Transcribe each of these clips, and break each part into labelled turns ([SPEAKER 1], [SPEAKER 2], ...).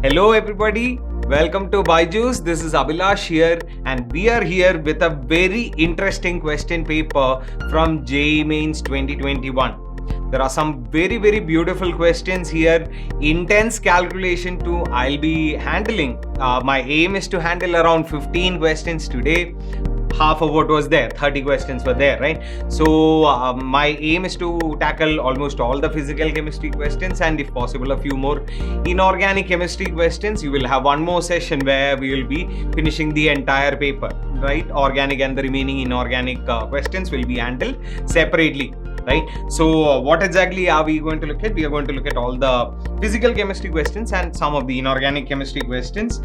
[SPEAKER 1] Hello everybody, welcome to Byju's. This is Abhilash here and we are here with a very interesting question paper from JEE Mains 2021. There are some very beautiful questions here, intense calculation too. I'll be handling. My aim is to handle around 15 questions today. Half of what was there, 30 questions were there, right? So my aim is to tackle almost all the physical chemistry questions and if possible a few more inorganic chemistry questions. You will have one more session where we will be finishing the entire paper, right? Organic and the remaining inorganic questions will be handled separately, right? So what exactly are we going to look at? We are going to look at all the physical chemistry questions and some of the inorganic chemistry questions.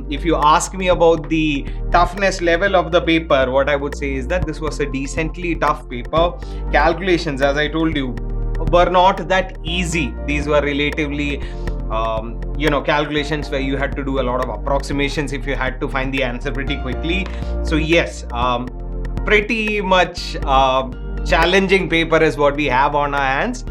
[SPEAKER 1] If you ask me about the toughness level of the paper, what I would say is that this was a decently tough paper. Calculations, as I told you, were not that easy. These were relatively calculations where you had to do a lot of approximations if you had to find the answer pretty quickly. So yes, pretty much challenging paper is what we have on our hands.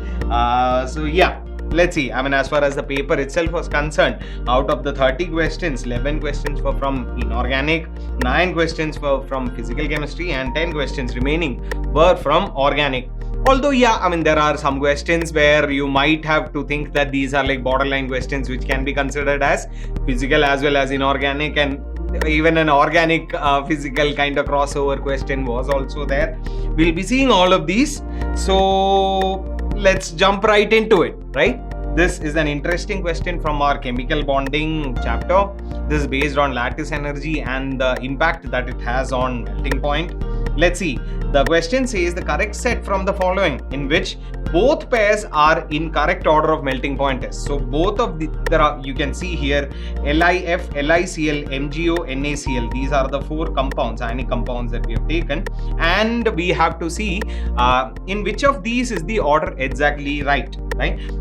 [SPEAKER 1] So yeah, let's see. As far as the paper itself was concerned, out of the 30 questions, 11 questions were from inorganic, 9 questions were from physical chemistry and 10 questions remaining were from organic. Although yeah, there are some questions where you might have to think that these are like borderline questions which can be considered as physical as well as inorganic, and even an organic physical kind of crossover question was also there. We'll be seeing all of these, so let's jump right into it, right? This is an interesting question from our chemical bonding chapter. This is based on lattice energy and the impact that it has on melting point. Let's see. The question says the correct set from the following in which both pairs are in correct order of melting point test. So both of the, you can see here LiF, LiCl, MgO, NaCl. These are the 4 compounds, ionic compounds that we have taken, and we have to see in which of these is the order exactly right?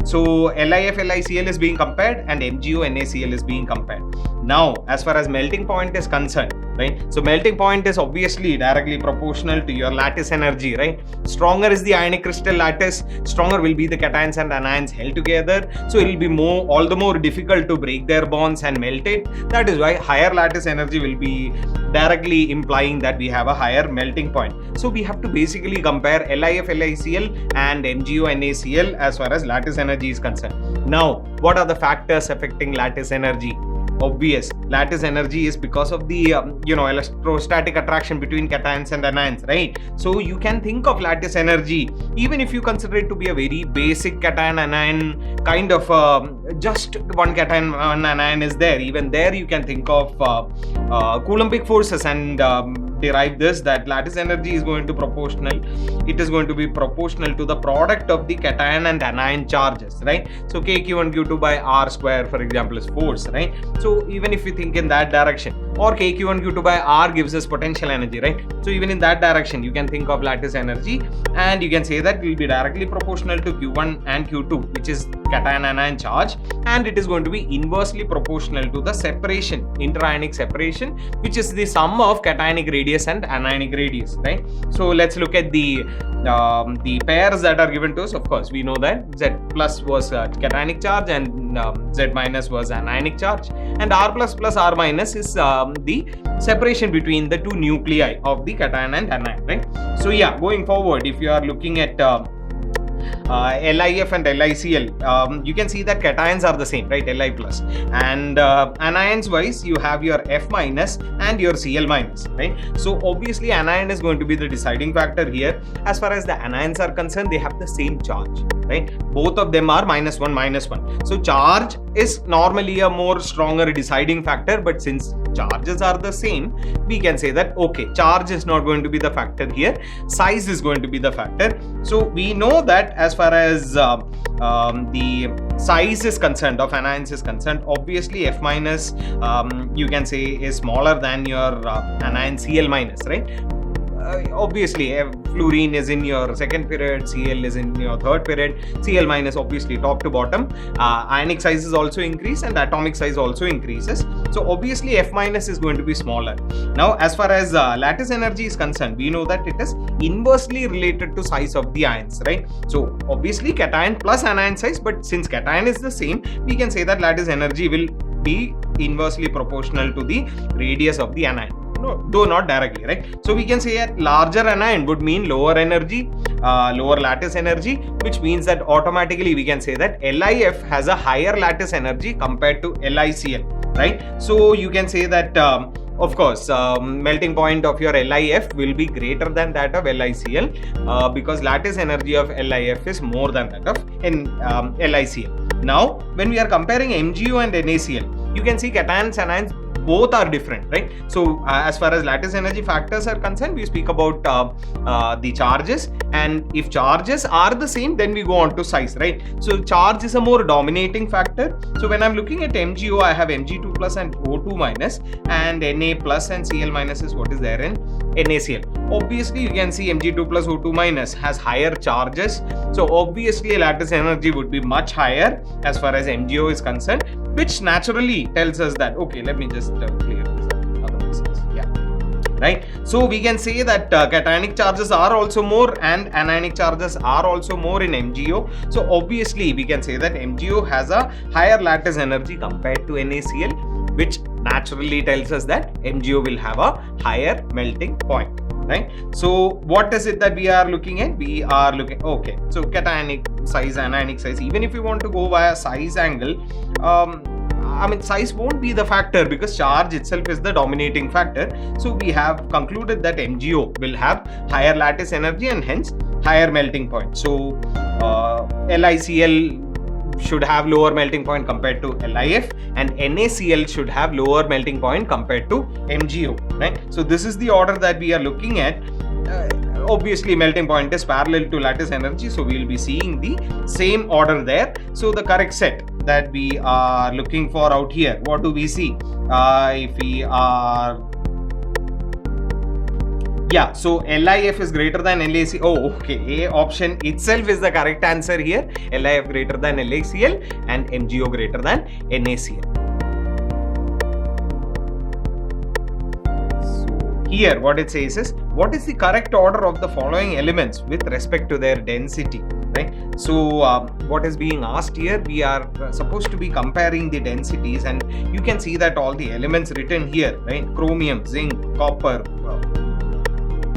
[SPEAKER 1] So LiF, LiCl is being compared and MgO, NaCl is being compared. Now, as far as melting point is concerned, right? So melting point is obviously directly proportional to your lattice energy, right? Stronger is the ionic crystal lattice, stronger will be the cations and anions held together. So it will be all the more difficult to break their bonds and melt it. That is why higher lattice energy will be directly implying that we have a higher melting point. So we have to basically compare LiF, LiCl and MgO, NaCl as far as lattice energy is concerned. Now, what are the factors affecting lattice energy? Obvious. Lattice energy is because of the electrostatic attraction between cations and anions, right? So you can think of lattice energy, even if you consider it to be a very basic cation anion kind of just one cation one anion is there. Even there you can think of Coulombic forces and derive this, that lattice energy is going to it is going to be proportional to the product of the cation and anion charges, right? So kq1 q2 by r square, for example, is force, right? So even if you think in that direction, or kq1 q2 by r gives us potential energy, right? So even in that direction you can think of lattice energy, and you can say that it will be directly proportional to q1 and q2, which is cation anion charge, and it is going to be inversely proportional to the separation, interionic separation, which is the sum of cationic radius and anionic radius, right? So let's look at the pairs that are given to us. Of course, we know that Z plus was cationic charge and Z minus was anionic charge, and R plus plus R minus is the separation between the two nuclei of the cation and anion, right? So yeah, going forward, if you are looking at LiF and LiCl, you can see that cations are the same, right? Li plus, and anions wise you have your F minus and your Cl minus, right? So obviously anion is going to be the deciding factor here. As far as the anions are concerned, they have the same charge, right? Both of them are -1, so charge is normally a more stronger deciding factor, but since charges are the same, we can say that okay, charge is not going to be the factor here, size is going to be the factor. So we know that as far as the size is concerned of anions is concerned, obviously F minus you can say is smaller than your anion Cl minus, right? Obviously fluorine is in your second period, Cl is in your third period, Cl minus obviously top to bottom. Ionic sizes also increase and atomic size also increases, so obviously F minus is going to be smaller. Now as far as lattice energy is concerned, we know that it is inversely related to size of the ions, right? So obviously cation plus anion size, but since cation is the same, we can say that lattice energy will be inversely proportional to the radius of the anion. No, though not directly, right? So we can say a larger anion would mean lower energy, lower lattice energy, which means that automatically we can say that LiF has a higher lattice energy compared to LiCl, right? So you can say that of course, melting point of your LiF will be greater than that of LiCl because lattice energy of LiF is more than that of LiCl. Now, when we are comparing MgO and NaCl, you can see cations, anions, both are different, right? So as far as lattice energy factors are concerned, we speak about the charges, and if charges are the same, then we go on to size, right? So charge is a more dominating factor. So when I'm looking at MgO, I have Mg2 plus and O2 minus, and Na plus and Cl minus is what is there in NaCl. Obviously, you can see Mg2 plus O2 minus has higher charges, so obviously lattice energy would be much higher as far as MgO is concerned, which naturally tells us that, okay, let me just clear this up, otherwise, yeah, right? So we can say that cationic charges are also more and anionic charges are also more in MgO. So obviously we can say that MgO has a higher lattice energy compared to NaCl, which naturally tells us that MgO will have a higher melting point, right? So what is it that we are looking at? We are looking, okay, so cationic size, anionic size. Even if you want to go via size angle, I mean, size won't be the factor because charge itself is the dominating factor. So we have concluded that MgO will have higher lattice energy and hence higher melting point. So LiCl should have lower melting point compared to LiF, and NaCl should have lower melting point compared to MgO, right? So this is the order that we are looking at. Obviously melting point is parallel to lattice energy, so we will be seeing the same order there. So the correct set that we are looking for out here, what do we see? If we are, yeah, so LiF is greater than LaCl. Oh, okay, A option itself is the correct answer here. LiF greater than LaCl and MgO greater than NaCl. Here what it says is, what is the correct order of the following elements with respect to their density, right? So what is being asked here, we are supposed to be comparing the densities, and you can see that all the elements written here, right? Chromium, zinc, copper,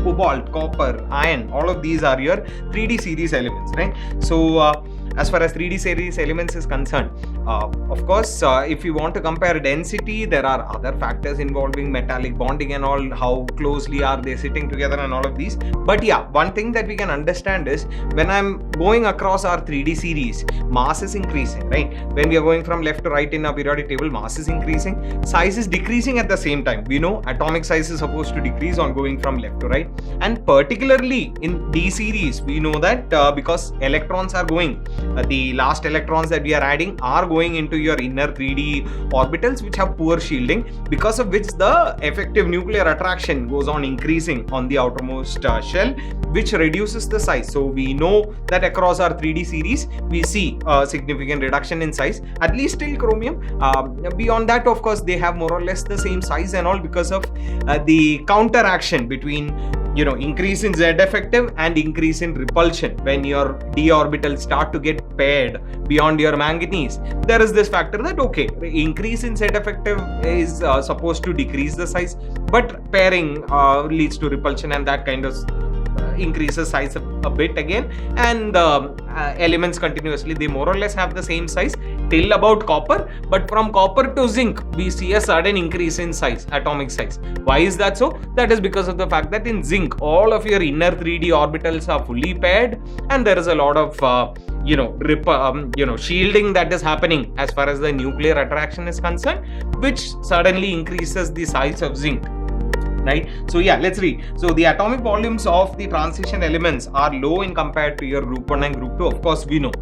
[SPEAKER 1] cobalt, copper, iron, all of these are your 3D series elements, right? So as far as 3D series elements is concerned, of course, if you want to compare density, there are other factors involving metallic bonding and all, how closely are they sitting together and all of these. But yeah, one thing that we can understand is when I'm going across our 3D series, mass is increasing, right? When we are going from left to right in our periodic table, mass is increasing, size is decreasing at the same time. We know atomic size is supposed to decrease on going from left to right, and particularly in D series, we know that because electrons are going, the last electrons that we are adding are going into your inner 3D orbitals which have poor shielding, because of which the effective nuclear attraction goes on increasing on the outermost shell, which reduces the size. So we know that across our 3D series we see a significant reduction in size, at least till chromium. Beyond that, of course, they have more or less the same size and all because of the counteraction between, you know, increase in Z effective and increase in repulsion. When your d orbitals start to get paired beyond your manganese, there is this factor that, okay, increase in Z effective is supposed to decrease the size, but pairing leads to repulsion, and that kind of increases size a bit again, and elements continuously, they more or less have the same size till about copper, but from copper to zinc we see a sudden increase in size, atomic size. Why is that so? That is because of the fact that in zinc all of your inner 3D orbitals are fully paired, and there is a lot of shielding that is happening as far as the nuclear attraction is concerned, which suddenly increases the size of zinc. Right, so yeah, let's read. So the atomic volumes of the transition elements are low in compared to your group 1 and group 2. Of course, we know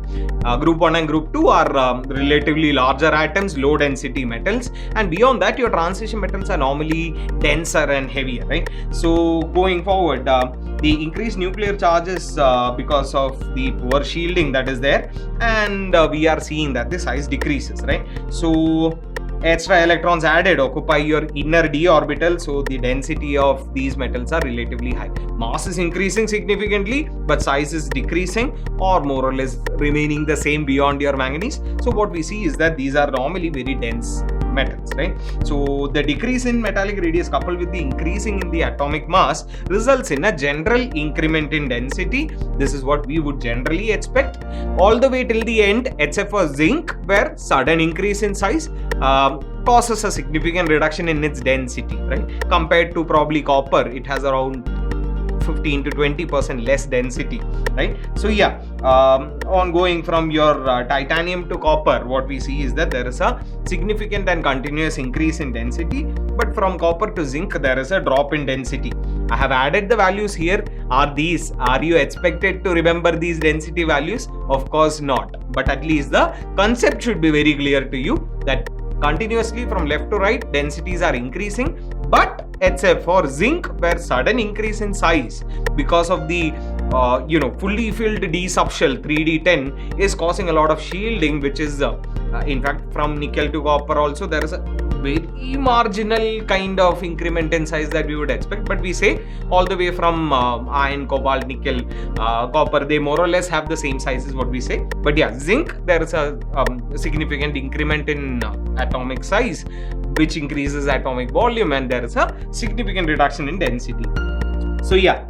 [SPEAKER 1] group 1 and group 2 are relatively larger atoms, low density metals, and beyond that your transition metals are normally denser and heavier, right? So going forward, the increased nuclear charges because of the poor shielding that is there, and we are seeing that the size decreases, right? So extra electrons added occupy your inner d orbital, so the density of these metals are relatively high. Mass is increasing significantly, but size is decreasing or more or less remaining the same beyond your manganese. So what we see is that these are normally very dense metals, right? So the decrease in metallic radius coupled with the increasing in the atomic mass results in a general increment in density. This is what we would generally expect all the way till the end, except for zinc, where sudden increase in size causes a significant reduction in its density, right? Compared to probably copper, it has around 15 to 20% less density, right? So yeah, on going from your titanium to copper, what we see is that there is a significant and continuous increase in density, but from copper to zinc there is a drop in density. I have added the values here. Are you expected to remember these density values? Of course not, but at least the concept should be very clear to you that continuously from left to right densities are increasing, but except for zinc, where sudden increase in size because of the fully filled D subshell 3D10 is causing a lot of shielding, which is in fact from nickel to copper also there is a very marginal kind of increment in size that we would expect, but we say all the way from iron, cobalt, nickel, copper, they more or less have the same size is what we say. But yeah, zinc, there is a significant increment in atomic size, which increases atomic volume, and there is a significant reduction in density. So yeah,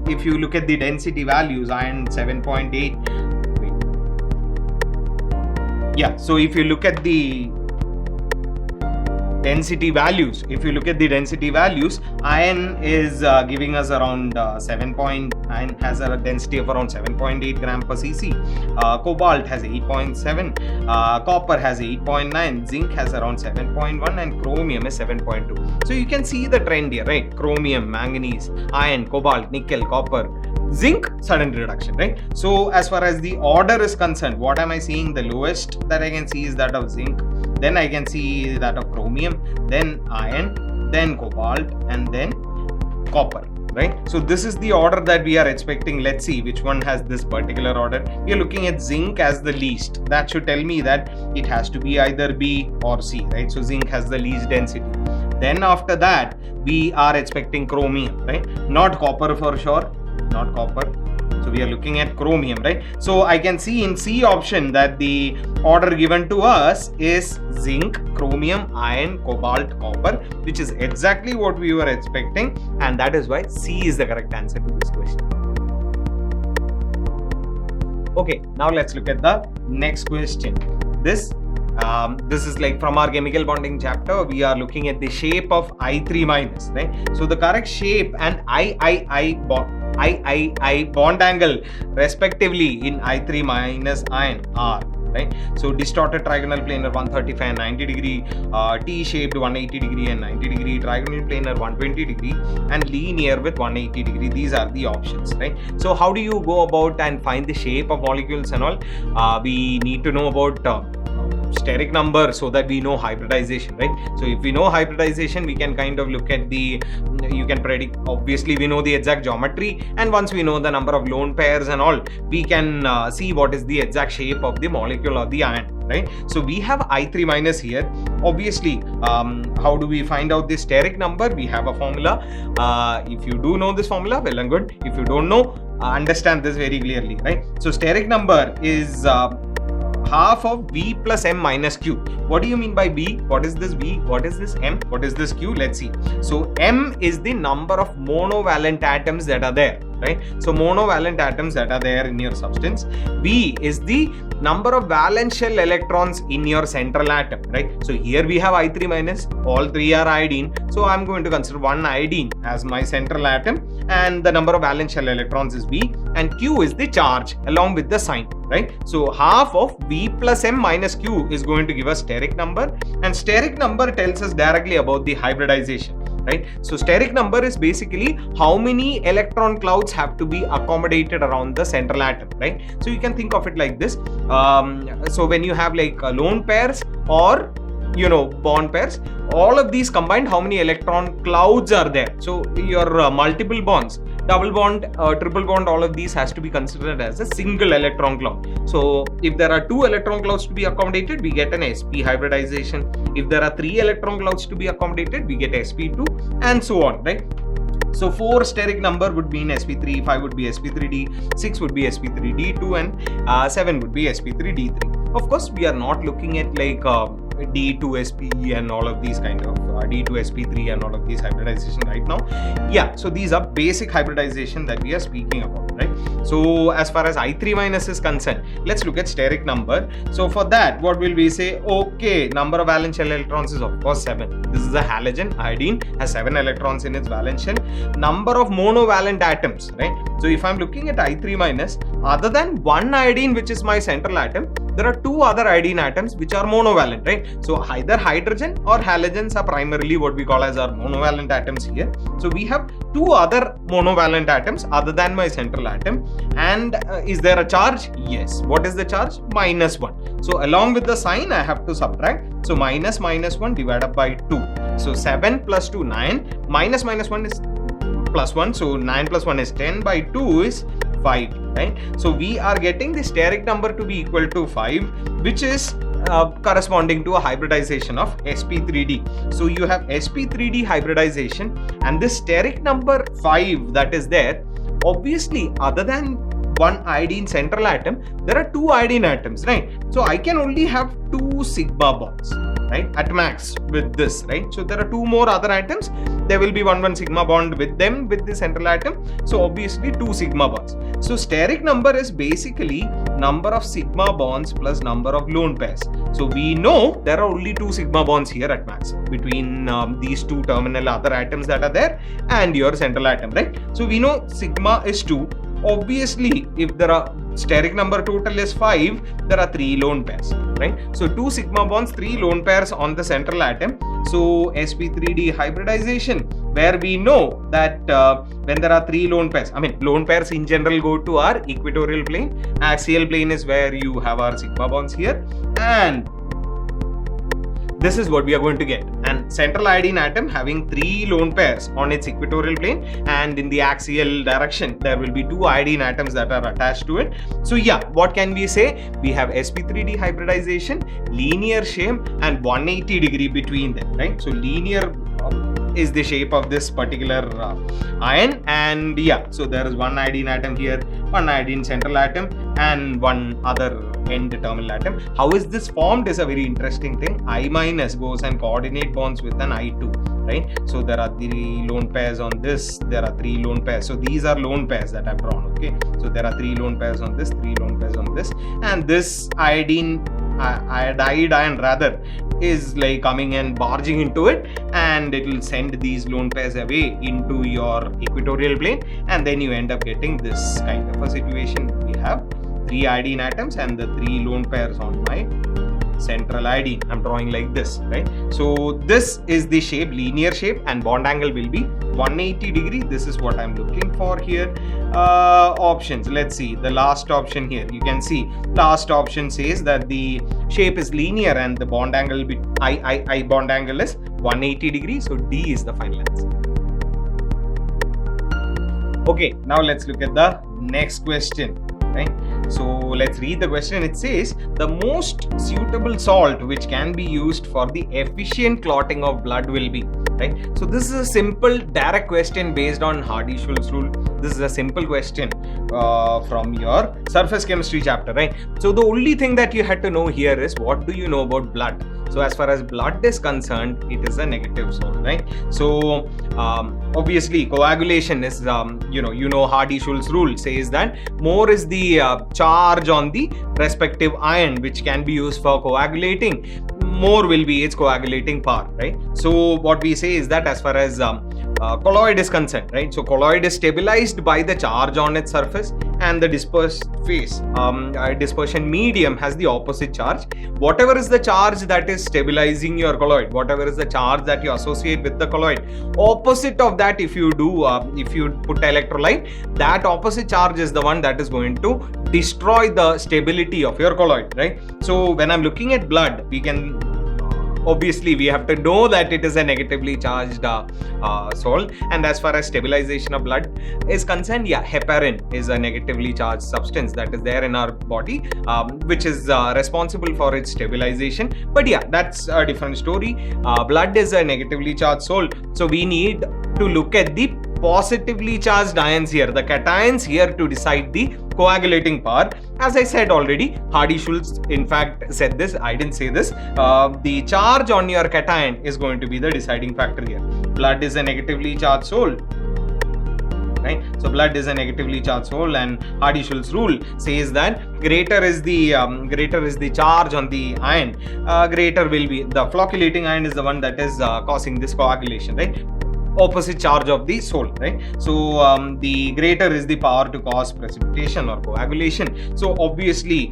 [SPEAKER 1] if you look at the density values, iron 7.8. Yeah, so if you look at the density values, iron is giving us around 9 has a density of around 7.8 gram per cc, cobalt has 8.7, copper has 8.9, zinc has around 7.1, and chromium is 7.2. So you can see the trend here, right? Chromium, manganese, iron, cobalt, nickel, copper, zinc, sudden reduction, right? So as far as the order is concerned, what am I seeing? The lowest that I can see is that of zinc, then I can see that of chromium, then iron, then cobalt, and then copper, right? So this is the order that we are expecting. Let's see which one has this particular order. We are looking at zinc as the least. That should tell me that it has to be either B or C, right? So zinc has the least density. Then after that, we are expecting chromium, right? Not copper for sure, not copper. So we are looking at chromium, right? So I can see in C option that the order given to us is zinc, chromium, iron, cobalt, copper, which is exactly what we were expecting, and that is why C is the correct answer to this question. Okay, now let's look at the next question. This is like from our chemical bonding chapter. We are looking at the shape of I3 minus, right? So the correct shape and III bond angle respectively in I3 minus iron are, right? So distorted trigonal planar 135 and 90 degree, T-shaped 180 degree and 90 degree, trigonal planar 120 degree, and linear with 180 degree. These are the options, right? So how do you go about and find the shape of molecules and all? We need to know about steric number so that we know hybridization, right? So if we know hybridization, we can kind of look at you can predict, obviously we know the exact geometry, and once we know the number of lone pairs and all, we can see what is the exact shape of the molecule or the ion, right? So we have I3 minus here. Obviously, how do we find out the steric number? We have a formula. If you do know this formula, well and good. If you don't know, understand this very clearly, right? So steric number is half of V plus M minus Q. What do you mean by V? What is this V? What is this M? What is this Q? Let's see. So M is the number of monovalent atoms that are there, right? So monovalent atoms that are there in your substance. V is the number of valence shell electrons in your central atom, right? So here we have I3 minus, all three are iodine. So I'm going to consider one iodine as my central atom, and the number of valence shell electrons is V, and Q is the charge along with the sign, right? So half of V plus M minus Q is going to give us steric number, and steric number tells us directly about the hybridization, right? So steric number is basically how many electron clouds have to be accommodated around the central atom, right? So you can think of it like this. So when you have like lone pairs or bond pairs, all of these combined, how many electron clouds are there? So your multiple bonds, double bond, triple bond, all of these has to be considered as a single electron cloud. So if there are 2 electron clouds to be accommodated, we get an sp hybridization. If there are 3 electron clouds to be accommodated, we get sp2, and so on, right? So 4 steric number would be in sp3, 5 would be sp3d, 6 would be sp3d2, and 7 would be sp3d3. Of course, we are not looking at like D2sp and all of these kind of D2sp3 and all of these hybridization right now. Yeah, so these are basic hybridization that we are speaking about, right? So as far as I3 minus is concerned, let's look at steric number. So for that, what will we say? Okay, number of valence shell electrons is of course 7. This is a halogen. Iodine has 7 electrons in its valence shell. Number of monovalent atoms, right? So if I'm looking at I3 minus, other than one iodine, which is my central atom, there are 2 other iodine atoms which are monovalent, right? So either hydrogen or halogens are primarily what we call as our monovalent atoms here. So we have 2 other monovalent atoms other than my central atom. And is there a charge? Yes. What is the charge? -1. So along with the sign, I have to subtract. So minus 1 divided by 2. So 7 plus 2, 9. Minus 1 is plus 1. So 9 plus 1 is 10 by 2 is 5, right? So we are getting the steric number to be equal to 5, which is corresponding to a hybridization of sp3d. So you have sp3d hybridization, and this steric number 5 that is there, obviously other than one iodine central atom, there are 2 iodine atoms, right? So I can only have 2 sigma bonds, right, at max with this, right? So there are 2 more other atoms. There will be one sigma bond with them with the central atom. So obviously 2 sigma bonds. So steric number is basically number of sigma bonds plus number of lone pairs. So we know there are only 2 sigma bonds here at max between these 2 terminal other atoms that are there and your central atom, right? So we know sigma is 2. Obviously, if there are steric number total is 5, there are 3 lone pairs, right? So 2 sigma bonds, 3 lone pairs on the central atom. So sp3d hybridization, where we know that when there are 3 lone pairs, I mean lone pairs in general go to our equatorial plane. Axial plane is where you have our sigma bonds here, and this is what we are going to get. And central iodine atom having 3 lone pairs on its equatorial plane, and in the axial direction there will be 2 iodine atoms that are attached to it. So yeah, what can we say? We have sp3d hybridization, linear shape, and 180 degree between them, right? So linear is the shape of this particular ion, and yeah, so there is 1 iodine atom here, 1 iodine central atom, and 1 other end terminal atom. How is this formed is a very interesting thing. I minus goes and coordinate bonds with an I2, right? So there are 3 lone pairs on this, there are 3 lone pairs. So these are lone pairs that I've drawn, okay? So there are 3 lone pairs on this, 3 lone pairs on this, and this iodide ion rather is like coming and barging into it, and it will send these lone pairs away into your equatorial plane, and then you end up getting this kind of a situation. We have 3 iodine atoms and the 3 lone pairs on my central iodine. I'm drawing like this, right? So this is the shape, linear shape, and bond angle will be 180 degree. This is what I'm looking for here. Options, let's see the last option here. You can see last option says that the shape is linear and the bond angle I bond angle is 180 degrees. So D is the final answer. Okay, now let's look at the next question, right? So let's read the question. It says the most suitable salt which can be used for the efficient clotting of blood will be, right? So this is a simple direct question based on Hardy-Schulz rule. This is a simple question from your surface chemistry chapter, right? So the only thing that you had to know here is what do you know about blood? So as far as blood is concerned, it is a negative salt, right? So obviously coagulation is Hardy-Schulz rule says that more is the charge on the respective ion which can be used for coagulating, more will be its coagulating power, right? So what we say is that as far as colloid is concerned, right? So colloid is stabilized by the charge on its surface, and the dispersed phase, dispersion medium has the opposite charge. Whatever is the charge that is stabilizing your colloid, whatever is the charge that you associate with the colloid, opposite of that, if you put electrolyte, that opposite charge is the one that is going to destroy the stability of your colloid, right? So when I'm looking at blood, obviously we have to know that it is a negatively charged salt, and as far as stabilization of blood is concerned, yeah, heparin is a negatively charged substance that is there in our body, which is responsible for its stabilization. But yeah, that's a different story. Blood is a negatively charged salt, so we need to look at the positively charged ions here, the cations here, to decide the coagulating power. As I said already, Hardy-Schultz in fact said this, I didn't say this. The charge on your cation is going to be the deciding factor here. Blood is a negatively charged soul, right? So blood is a negatively charged soul, and Hardy-Schultz rule says that greater is the charge on the ion, greater will be the flocculating ion is the one that is causing this coagulation, right? Opposite charge of the soul, right? So the greater is the power to cause precipitation or coagulation. So obviously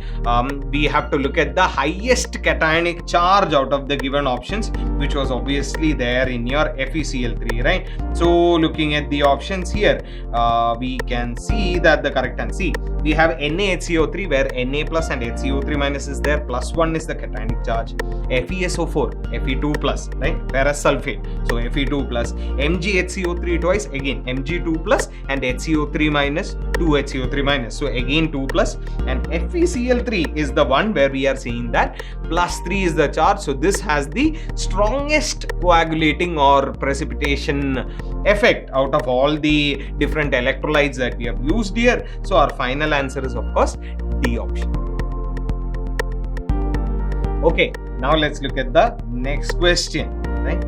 [SPEAKER 1] we have to look at the highest cationic charge out of the given options, which was obviously there in your FeCl3, right? So looking at the options here, we can see that the correct answer, we have NaHCO3 where Na plus and HCO3 minus is there, plus 1 is the cationic charge. FeSO4, Fe2 plus, right? Ferrous sulfate, so Fe2 plus. MgHCO3 twice, again Mg2 plus, and HCO3 minus, 2HCO3 minus, so again 2 plus, and FeCl3 is the one where we are seeing that plus 3 is the charge. So this has the strongest coagulating or precipitation effect out of all the different electrolytes that we have used here. So our final answer is of course D option. Okay, now let's look at the next question, right?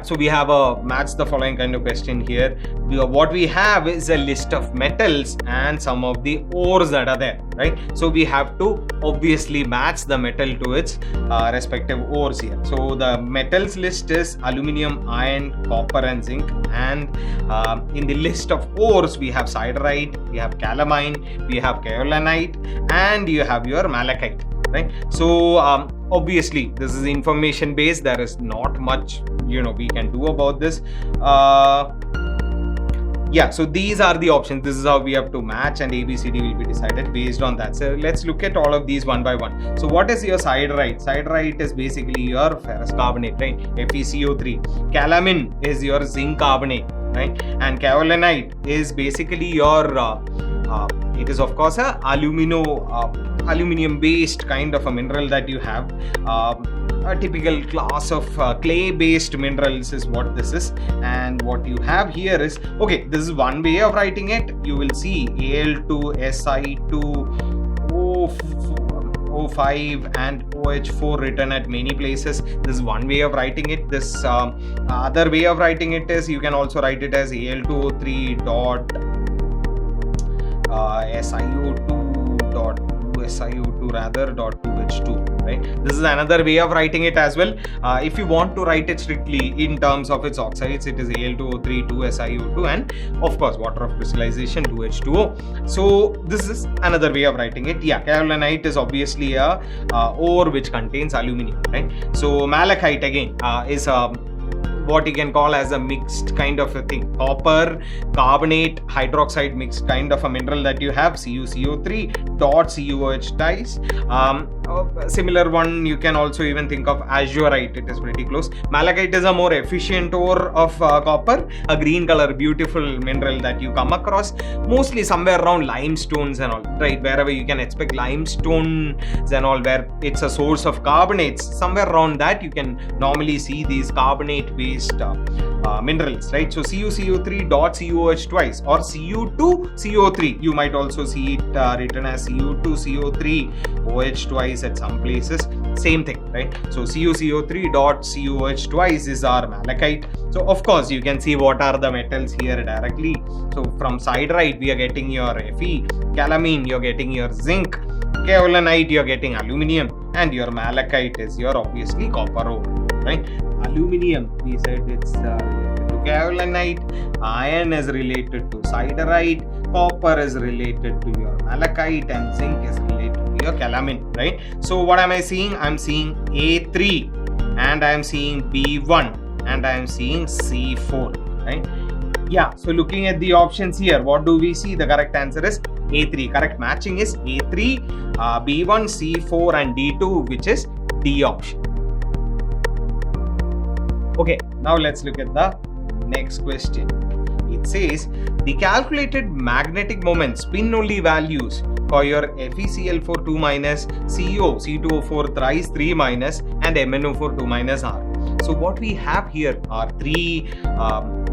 [SPEAKER 1] So we have a match the following kind of question here. What we have is a list of metals and some of the ores that are there, right? So we have to obviously match the metal to its respective ores here. So the metals list is aluminum, iron, copper and zinc, and in the list of ores we have siderite, we have calamine, we have kaolinite, and you have your malachite, right? So obviously this is information based, there is not much we can do about this. So these are the options. This is how we have to match, and ABCD will be decided based on that. So let's look at all of these one by one. So what is your siderite? Siderite is basically your ferrous carbonate, right? FeCO3. Calamine is your zinc carbonate, right? And kaolinite is basically your it is of course a aluminum based kind of a mineral that you have. A typical class of clay based minerals is what this is, and what you have here is, okay, this is one way of writing it. You will see Al2Si2O5 and OH4 written at many places. This is one way of writing it. This other way of writing it is, you can also write it as Al2O3 dot SiO2 dot 2SiO2 rather dot 2H2, right? This is another way of writing it as well. If you want to write it strictly in terms of its oxides, it is Al2O3 2SiO2 and of course water of crystallization 2H2O. So this is another way of writing it. Kaolinite is obviously a ore which contains aluminum, right? So malachite again is what you can call as a mixed kind of a thing, copper carbonate hydroxide mixed kind of a mineral that you have, CuCO3 dot CuOH ties. Similar one you can also even think of azurite, it is pretty close. Malachite is a more efficient ore of copper, a green color beautiful mineral that you come across mostly somewhere around limestones and all, right? Wherever you can expect limestones and all, where it's a source of carbonates, somewhere around that you can normally see these carbonate based minerals, right? So CuCO3 dot CuOH twice, or Cu2CO3, you might also see it written as Cu2CO3 OH twice at some places, same thing, right? So CuCO3 dot CuOH twice is our malachite. So of course you can see what are the metals here directly. So from siderite we are getting your Fe, calamine you're getting your zinc, kaolinite you're getting aluminum, and your malachite is your obviously copper ore, right? Aluminum, we said it's related to kaolinite, iron is related to siderite, copper is related to your malachite, and zinc is related to your calamine, right? So what am I seeing? I'm seeing A3, and I am seeing B1, and I am seeing C4, right? So looking at the options here, what do we see? The correct answer is A3. Correct matching is A3, B1, C4 and D2, which is D option. Okay, now let's look at the next question. It says the calculated magnetic moment spin only values for your FeCl4 2 minus, CO C2O4 thrice 3 minus, and MnO4 2 minus R. So what we have here are three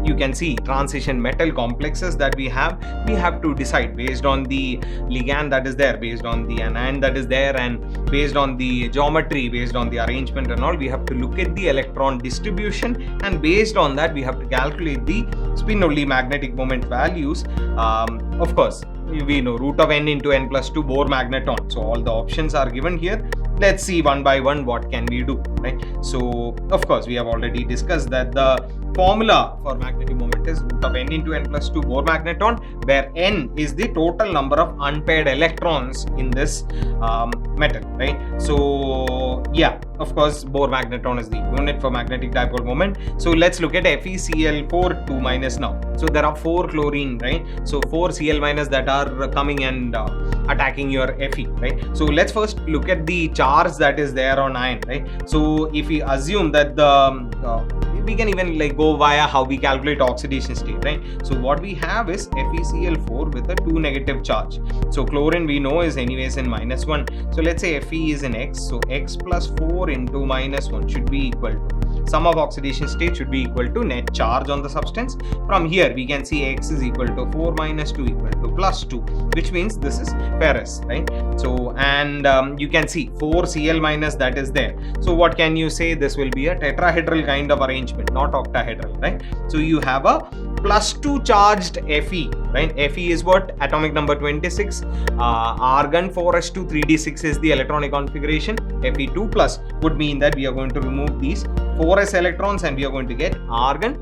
[SPEAKER 1] you can see transition metal complexes that we have to decide based on the ligand that is there, based on the anion that is there, and based on the geometry, based on the arrangement and all. We have to look at the electron distribution, and based on that we have to calculate the spin only magnetic moment values. Of course, we know root of n into n plus 2 Bohr magneton. So all the options are given here. Let's see one by one what can we do, right? So of course we have already discussed that the formula for magnetic moment is root of n into n plus 2 Bohr magneton, where n is the total number of unpaired electrons in this metal, right? So yeah, of course Bohr magneton is the unit for magnetic dipole moment. So let's look at FeCl4 2 minus now. So there are 4 chlorine, right? So 4 Cl minus that are coming and attacking your Fe, right? So let's first look at the charge that is there on iron, right? So if we assume that we can even like go via how we calculate oxidation state, right? So what we have is FeCl4 with a 2 negative charge. So chlorine we know is anyways in -1. So let's say Fe is in X. So X plus 4 into -1 should be equal to sum of oxidation state should be equal to net charge on the substance. From here we can see X is equal to 4 minus 2 equal to plus 2, which means this is ferrous, right? So and you can see 4 Cl minus that is there. So what can you say? This will be a tetrahedral kind of arrangement, not octahedral, right? So you have a plus 2 charged Fe, right? Fe is what? Atomic number 26. Argon 4s2 3d6 is the electronic configuration. Fe2 plus would mean that we are going to remove these 4s electrons and we are going to get argon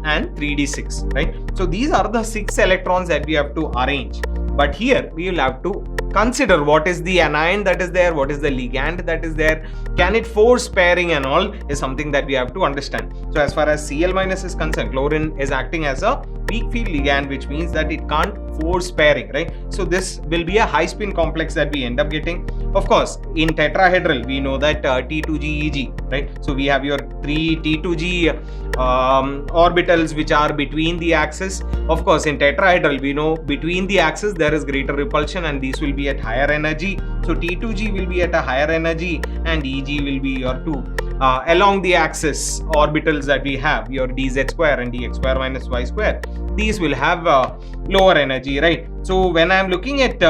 [SPEAKER 1] and 3d6, right? So these are the 6 electrons that we have to arrange. But here we will have to consider what is the anion that is there, what is the ligand that is there, can it force pairing and all is something that we have to understand. So as far as Cl minus is concerned, chlorine is acting as a weak field ligand, which means that it can't force pairing, right? So this will be a high spin complex that we end up getting. Of course, in tetrahedral we know that T2GEG, right? So we have your 3 T2G orbitals which are between the axis. Of course, in tetrahedral we know between the axis there is greater repulsion and these will be at higher energy. So T2G will be at a higher energy and EG will be your 2. Along the axis orbitals that we have, your dz square and dx square minus y square, these will have lower energy, right? So when I'm looking at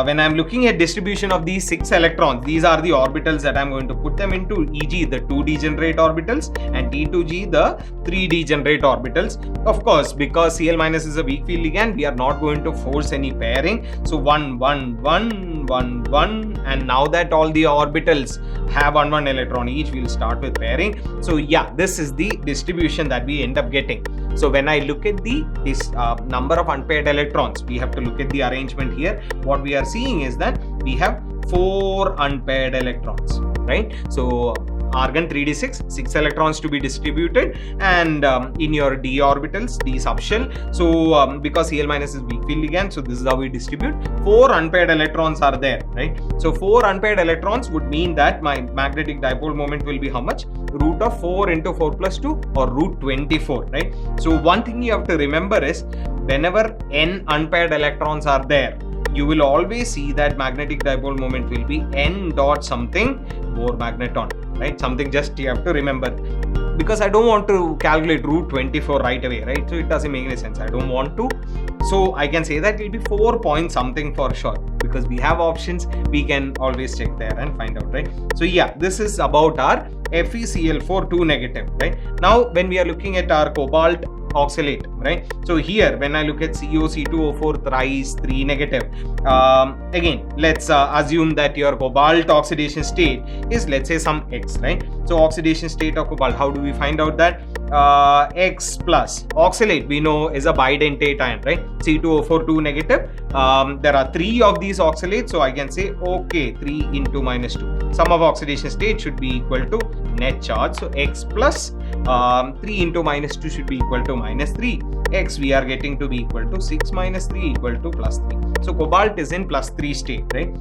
[SPEAKER 1] when I'm looking at distribution of these 6 electrons, these are the orbitals that I'm going to put them into. EG, the 2 degenerate orbitals, and T2G, the 3 degenerate orbitals. Of course, because Cl minus is a weak field ligand, we are not going to force any pairing. So 1, 1, 1, 1, 1, and now that all the orbitals have 1, 1 electron each, we'll start with pairing. So yeah, this is the distribution that we end up getting. So when I look at this number of unpaired electrons, we have to look at the arrangement here. What we are seeing is that we have 4 unpaired electrons, right? So argon 3d6, 6 electrons to be distributed, and in your d orbitals, d subshell. So because Cl minus is weak field ligand, so this is how we distribute. 4 unpaired electrons are there, right? So 4 unpaired electrons would mean that my magnetic dipole moment will be how much? Root of 4 into 4 plus 2 or root 24, right? So one thing you have to remember is whenever n unpaired electrons are there, you will always see that magnetic dipole moment will be n dot something Bohr magneton, right? Something just you have to remember, because I don't want to calculate root 24 right away, right? So it doesn't make any sense. I don't want to. So I can say that it will be 4 point something for sure, because we have options. We can always check there and find out, right? So yeah, this is about our FeCl4 2 negative, right? Now when we are looking at our cobalt oxalate, right? So here when I look at COC2O4 thrice 3 negative, again let's assume that your cobalt oxidation state is, let's say, some X, right? So oxidation state of cobalt, how do we find out that? X plus oxalate we know is a bidentate ion, right? C2O4 2 negative. There are 3 of these oxalates, so I can say okay, 3 into -2. Sum of oxidation state should be equal to net charge. So X plus 3 into -2 should be equal to -3. X we are getting to be equal to 6 minus 3 equal to +3. So cobalt is in +3 state, right?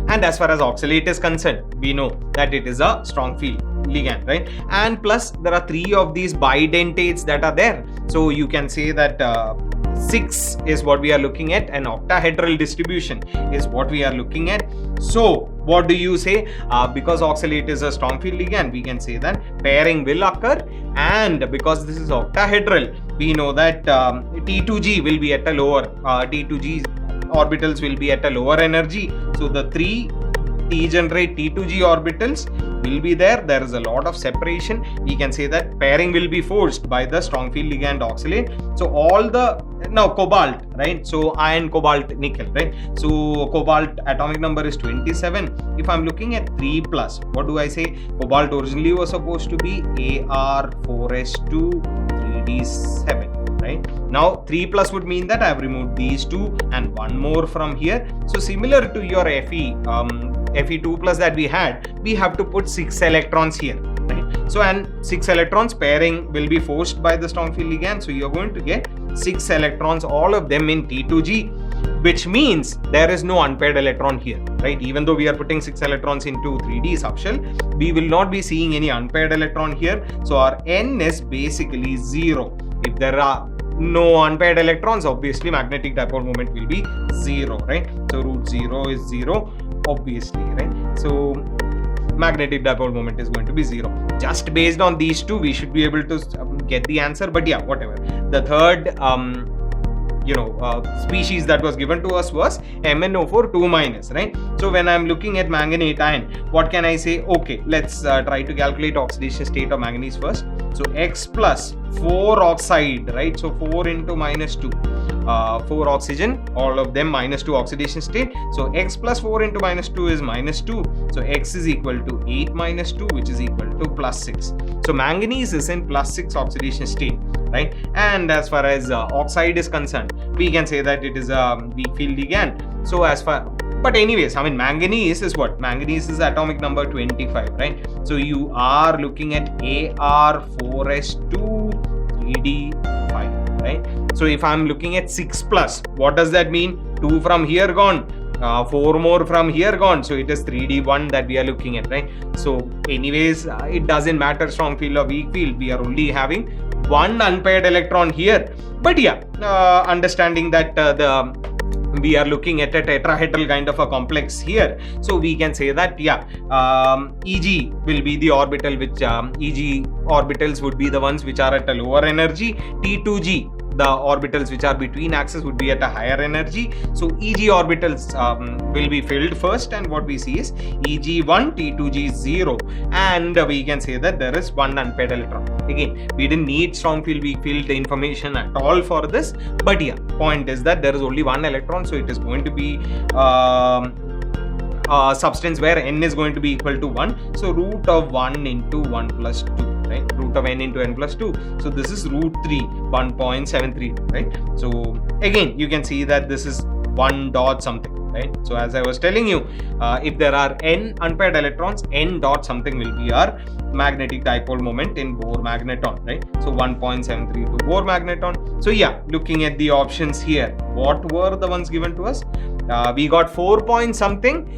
[SPEAKER 1] And as far as oxalate is concerned, we know that it is a strong field ligand, right? And plus there are 3 of these bidentates that are there. So you can say that 6 is what we are looking at. An octahedral distribution is what we are looking at. So what do you say? Because oxalate is a strong field ligand, we can say that pairing will occur, and because this is octahedral, we know that T2G will be at a lower, T2G orbitals will be at a lower energy. So the 3 T-generate T2G orbitals will be there. There is a lot of separation. We can say that pairing will be forced by the strong field ligand oxalate. So all the, now cobalt, right? So iron, cobalt, nickel, right? So cobalt atomic number is 27. If I'm looking at 3 plus, what do I say? Cobalt originally was supposed to be Ar4s2 3d7. Right? Now 3 plus would mean that I have removed these 2 and 1 more from here. So similar to your Fe2 plus that we had, we have to put 6 electrons here. Right? So and 6 electrons pairing will be forced by the strong field ligand. So you're going to get 6 electrons, all of them in T2G, which means there is no unpaired electron here, right? Even though we are putting 6 electrons into 3D subshell, we will not be seeing any unpaired electron here. So our N is basically 0. If there are no unpaired electrons, obviously magnetic dipole moment will be 0, right? So root 0 is 0, obviously, right? So magnetic dipole moment is going to be 0. Just based on these two, we should be able to get the answer. But yeah, whatever. The third species that was given to us was MnO4 2-, right? So when I'm looking at manganate ion, what can I say? Okay, let's try to calculate oxidation state of manganese first. So X plus 4 oxide, right? So 4 into -2, 4 oxygen, all of them -2 oxidation state. So X plus 4 into -2 is -2. So X is equal to 8 - 2, which is equal to +6. So manganese is in +6 oxidation state, right? And as far as oxide is concerned, we can say that it is a weak field ligand. So as far, but anyways, I mean, manganese is what? Manganese is atomic number 25, right? So you are looking at Ar4s2 3d5, right? So if I'm looking at 6 plus, what does that mean? 2 from here gone, 4 more from here gone. So it is 3d1 that we are looking at, right? So anyways, it doesn't matter strong field or weak field. We are only having one unpaired electron here. But yeah, understanding that we are looking at a tetrahedral kind of a complex here, so we can say that yeah, Eg will be the orbital which Eg orbitals would be the ones which are at a lower energy. T2G, the orbitals which are between axes, would be at a higher energy. So Eg orbitals will be filled first, and what we see is Eg1, T2G 0, and we can say that there is one unpaired electron. Again, we didn't need strong field, weak field information at all for this, but yeah, point is that there is only one electron, so it is going to be a substance where n is going to be equal to 1. So root of 1 into 1 plus 2, right? Root of n into n plus 2. So this is root 3, 1.73, right? So again, you can see that this is 1 dot something, right? So as I was telling you, if there are n unpaired electrons, n dot something will be our magnetic dipole moment in Bohr magneton, right? So 1.73 to Bohr magneton. So yeah, looking at the options here, what were the ones given to us? We got 4 point something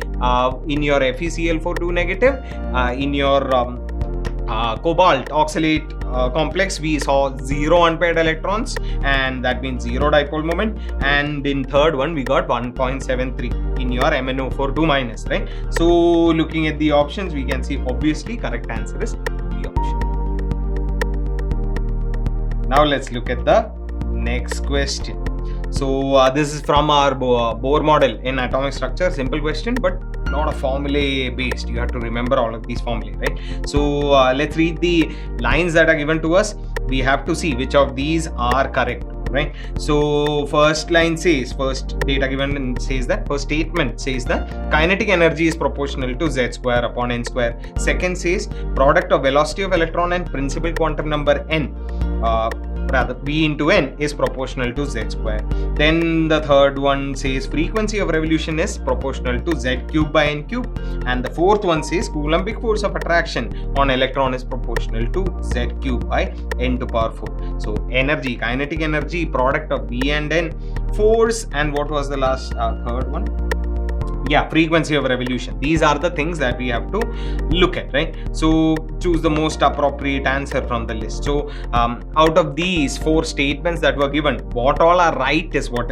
[SPEAKER 1] in your FeCl42 negative. In your cobalt oxalate complex, we saw 0 unpaired electrons, and that means 0 dipole moment. And in third one, we got 1.73 in your MnO4 2-, right? So looking at the options, we can see obviously correct answer is the option. Now let's look at the next question. So this is from our Bohr model in atomic structure. Simple question, but lot of formulae based. You have to remember all of these formulae, right? So let's read the lines that are given to us. We have to see which of these are correct, right? So first line says, first data given says that, first statement says that kinetic energy is proportional to z square upon n square. Second says product of velocity of electron and principal quantum number n, rather V into n, is proportional to z square. Then the third one says frequency of revolution is proportional to z cube by n cube, and the fourth one says Coulombic force of attraction on electron is proportional to z cube by n to power 4. So energy, kinetic energy, product of V and n, force, and what was the last third one? Yeah, frequency of revolution. These are the things that we have to look at, right? So choose the most appropriate answer from the list. So out of these 4 statements that were given, what all are right is what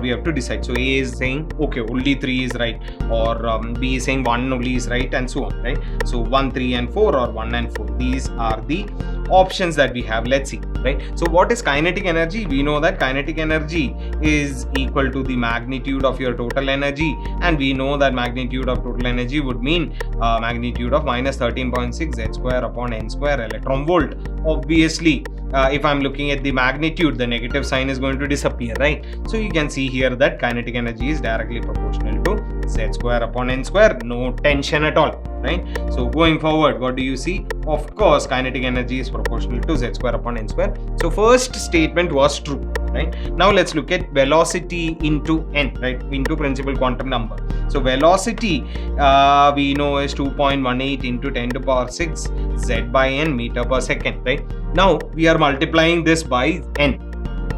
[SPEAKER 1] we have to decide. So A is saying okay, only 3 is right, or B is saying 1 only is right, and so on, right? So 1, 3 and 4, or 1 and 4, these are the options that we have. Let's see, right? So what is kinetic energy? We know that kinetic energy is equal to the magnitude of your total energy, and we know that magnitude of total energy would mean magnitude of minus 13.6 z square upon n square electron volt. Obviously, if I'm looking at the magnitude, the negative sign is going to disappear, right? So you can see here that kinetic energy is directly proportional to z square upon n square. No tension at all, right? So going forward, what do you see? Of course, kinetic energy is proportional to z square upon n square. So first statement was true, right? Now let's look at velocity into n, right? Into principal quantum number. So velocity we know is 2.18 into 10 to power 6 z by n meter per second, right? Now we are multiplying this by n,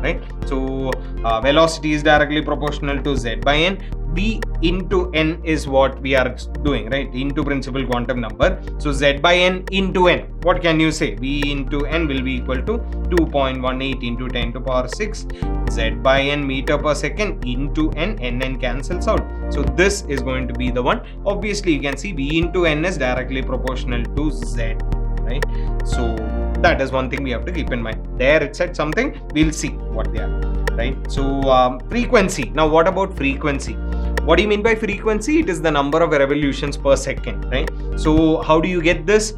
[SPEAKER 1] right? So velocity is directly proportional to z by n. V into n is what we are doing, right? Into principal quantum number. So z by n into n. What can you say? V into n will be equal to 2.18 into 10 to power 6 z by n meter per second into n. N cancels out. So this is going to be the one. Obviously, you can see V into n is directly proportional to z, right? So that is one thing we have to keep in mind. There it said something. We'll see what they are, right? So frequency. Now what about frequency? What do you mean by frequency? It is the number of revolutions per second, right? So how do you get this?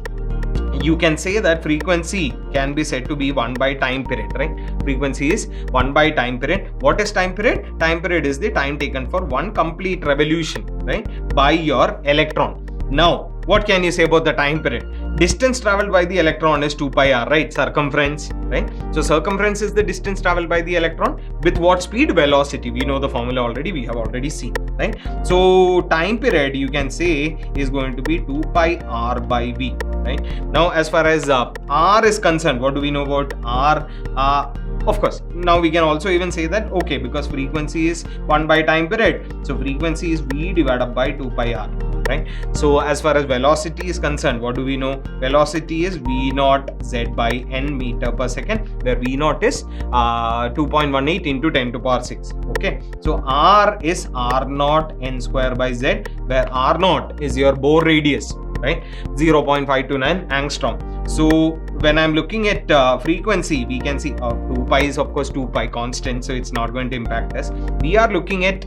[SPEAKER 1] You can say that frequency can be said to be 1 by time period, right? Frequency is 1 by time period. What is time period? Time period is the time taken for one complete revolution, right, by your electron. Now, what can you say about the time period? Distance traveled by the electron is 2 pi r, right? Circumference, right? So circumference is the distance traveled by the electron. With what speed? Velocity. We know the formula already. We have already seen, right? So time period, you can say, is going to be 2 pi r by v, right? Now, as far as r is concerned, what do we know about r? Of course, now we can also even say that, okay, because frequency is 1 by time period, so frequency is v divided by 2 pi r, right? So as far as velocity is concerned, what do we know? Velocity is v naught z by n meter per second, where v naught is 2.18 into 10 to power 6. Okay, so r is r naught n square by z, where r naught is your Bohr radius, right? 0.529 angstrom. So when I'm looking at frequency, we can see 2 pi is of course 2 pi constant, so it's not going to impact us. We are looking at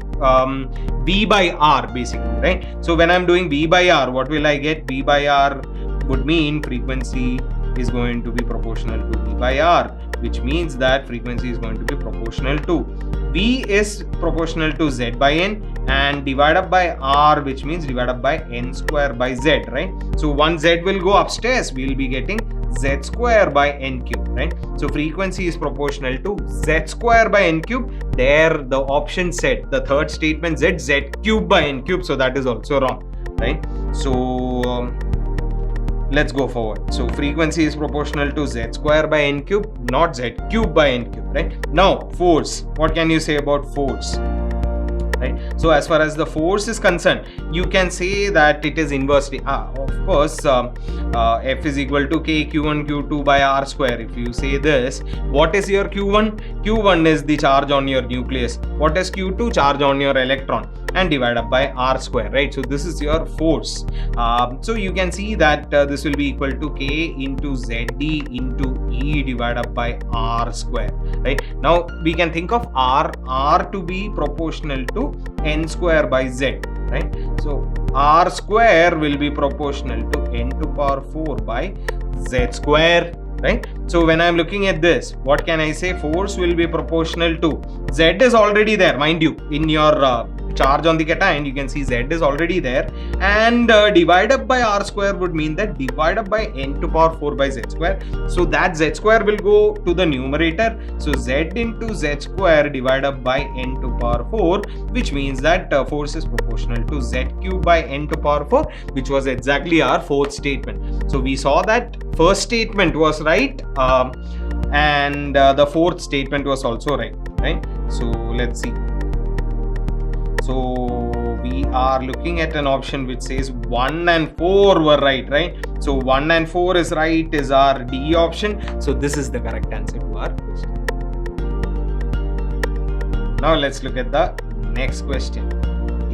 [SPEAKER 1] v by r basically, right? So when I'm doing v by r, what will I get? V by r would mean frequency is going to be proportional to v by r, which means that frequency is going to be proportional to v is proportional to z by n and divided by r, which means divided by n square by z, right? So one z will go upstairs, we will be getting z square by n cube, right? So frequency is proportional to z square by n cube. There the option said, the third statement said z cube by n cube, so that is also wrong, right? So let's go forward. So frequency is proportional to z square by n cube, not z cube by n cube, right? Now force, what can you say about force? Right? So as far as the force is concerned, you can say that it is inversely, of course, F is equal to K Q1 Q2 by R square. If you say this, what is your Q1? Q1 is the charge on your nucleus. What is Q2? Charge on your electron, and divided by R square, right? So this is your force. So you can see that this will be equal to K into ZD into E divided by R square, right? Now we can think of R to be proportional to N square by Z, right? So R square will be proportional to N to power 4 by Z square, right? So when I'm looking at this, what can I say? Force will be proportional to Z is already there, mind you, in your charge on the cation, you can see Z is already there, and divided by R square would mean that divided by N to power 4 by Z square. So that Z square will go to the numerator. So Z into Z square divided by N to power 4, which means that force is proportional to Z cube by N to power 4, which was exactly our fourth statement. So we saw that first statement was right, and the fourth statement was also right? So let's see. So we are looking at an option which says 1 and 4 were right? So 1 and 4 is right, is our D option. So this is the correct answer to our question. Now let's look at the next question.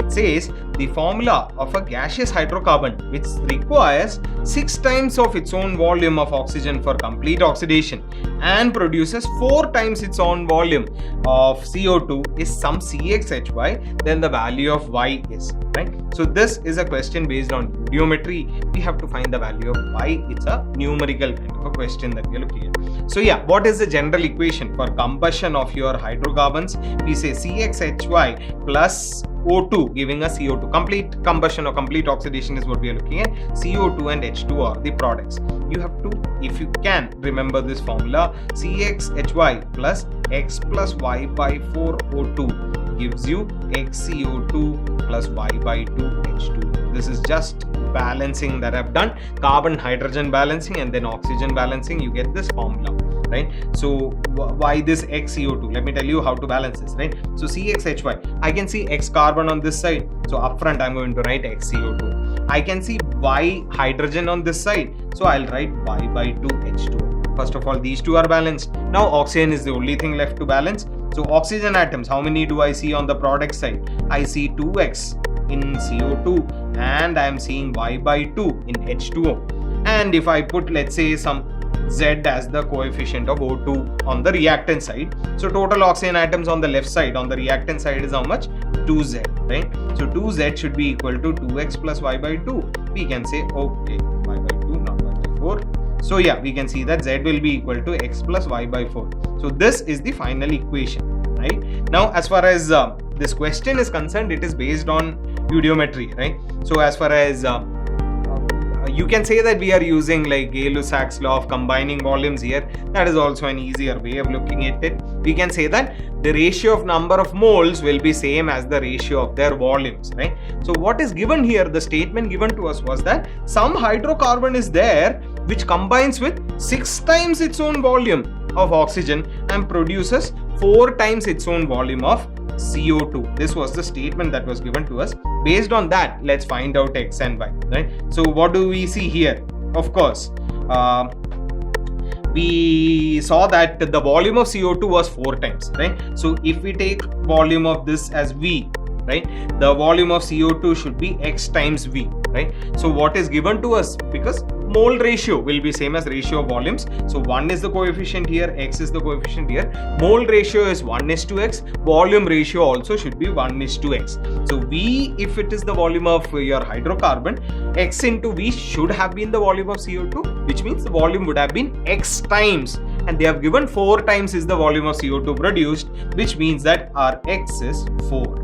[SPEAKER 1] It says the formula of a gaseous hydrocarbon which requires 6 times of its own volume of oxygen for complete oxidation and produces 4 times its own volume of CO2 is some CXHY, then the value of Y is, right? So this is a question based on geometry. We have to find the value of Y. It's a numerical kind of a question that we are looking at. So yeah, what is the general equation for combustion of your hydrocarbons? We say CXHY plus O2 giving us CO2. Complete combustion or complete oxidation is what we are looking at. CO2 and H2 are the products. You have to, if you can, remember this formula. CXHY plus X plus Y by 4 O2 gives you XCO2 plus Y by 2 H2. This is just balancing that I've done. Carbon hydrogen balancing and then oxygen balancing. You get this formula, right? So why this XCO2? Let me tell you how to balance this, right? So CXHY, I can see X carbon on this side. So upfront I'm going to write XCO2. I can see Y hydrogen on this side. So I'll write Y by 2 H2. First of all, these two are balanced. Now oxygen is the only thing left to balance. So oxygen atoms, how many do I see on the product side? I see 2X in CO2 and I am seeing Y by 2 in H2O. And if I put, let's say, some Z as the coefficient of O2 on the reactant side. So total oxygen atoms on the left side, on the reactant side is how much? 2Z, right? So 2Z should be equal to 2X plus Y by 2. We can say, okay, Y by 2, not Y by 4. So yeah, we can see that Z will be equal to X plus Y by 4. So this is the final equation, right? Now, as far as this question is concerned, it is based on eudometry, right? So as far as you can say that we are using like Gay-Lussac's law of combining volumes here. That is also an easier way of looking at it. We can say that the ratio of number of moles will be same as the ratio of their volumes, right? So what is given here, the statement given to us was that some hydrocarbon is there which combines with 6 times its own volume of oxygen and produces 4 times its own volume of CO2. This was the statement that was given to us. Based on that, let's find out X and Y, right? So what do we see here? Of course, we saw that the volume of CO2 was 4 times, right? So if we take volume of this as V, right, the volume of CO2 should be X times V, right? So what is given to us, because mole ratio will be same as ratio of volumes. So 1 is the coefficient here, X is the coefficient here. Mole ratio is 1:X. Volume ratio also should be 1:X. So V, if it is the volume of your hydrocarbon, X into V should have been the volume of CO2, which means the volume would have been X times. And they have given 4 times is the volume of CO2 produced, which means that our X is 4,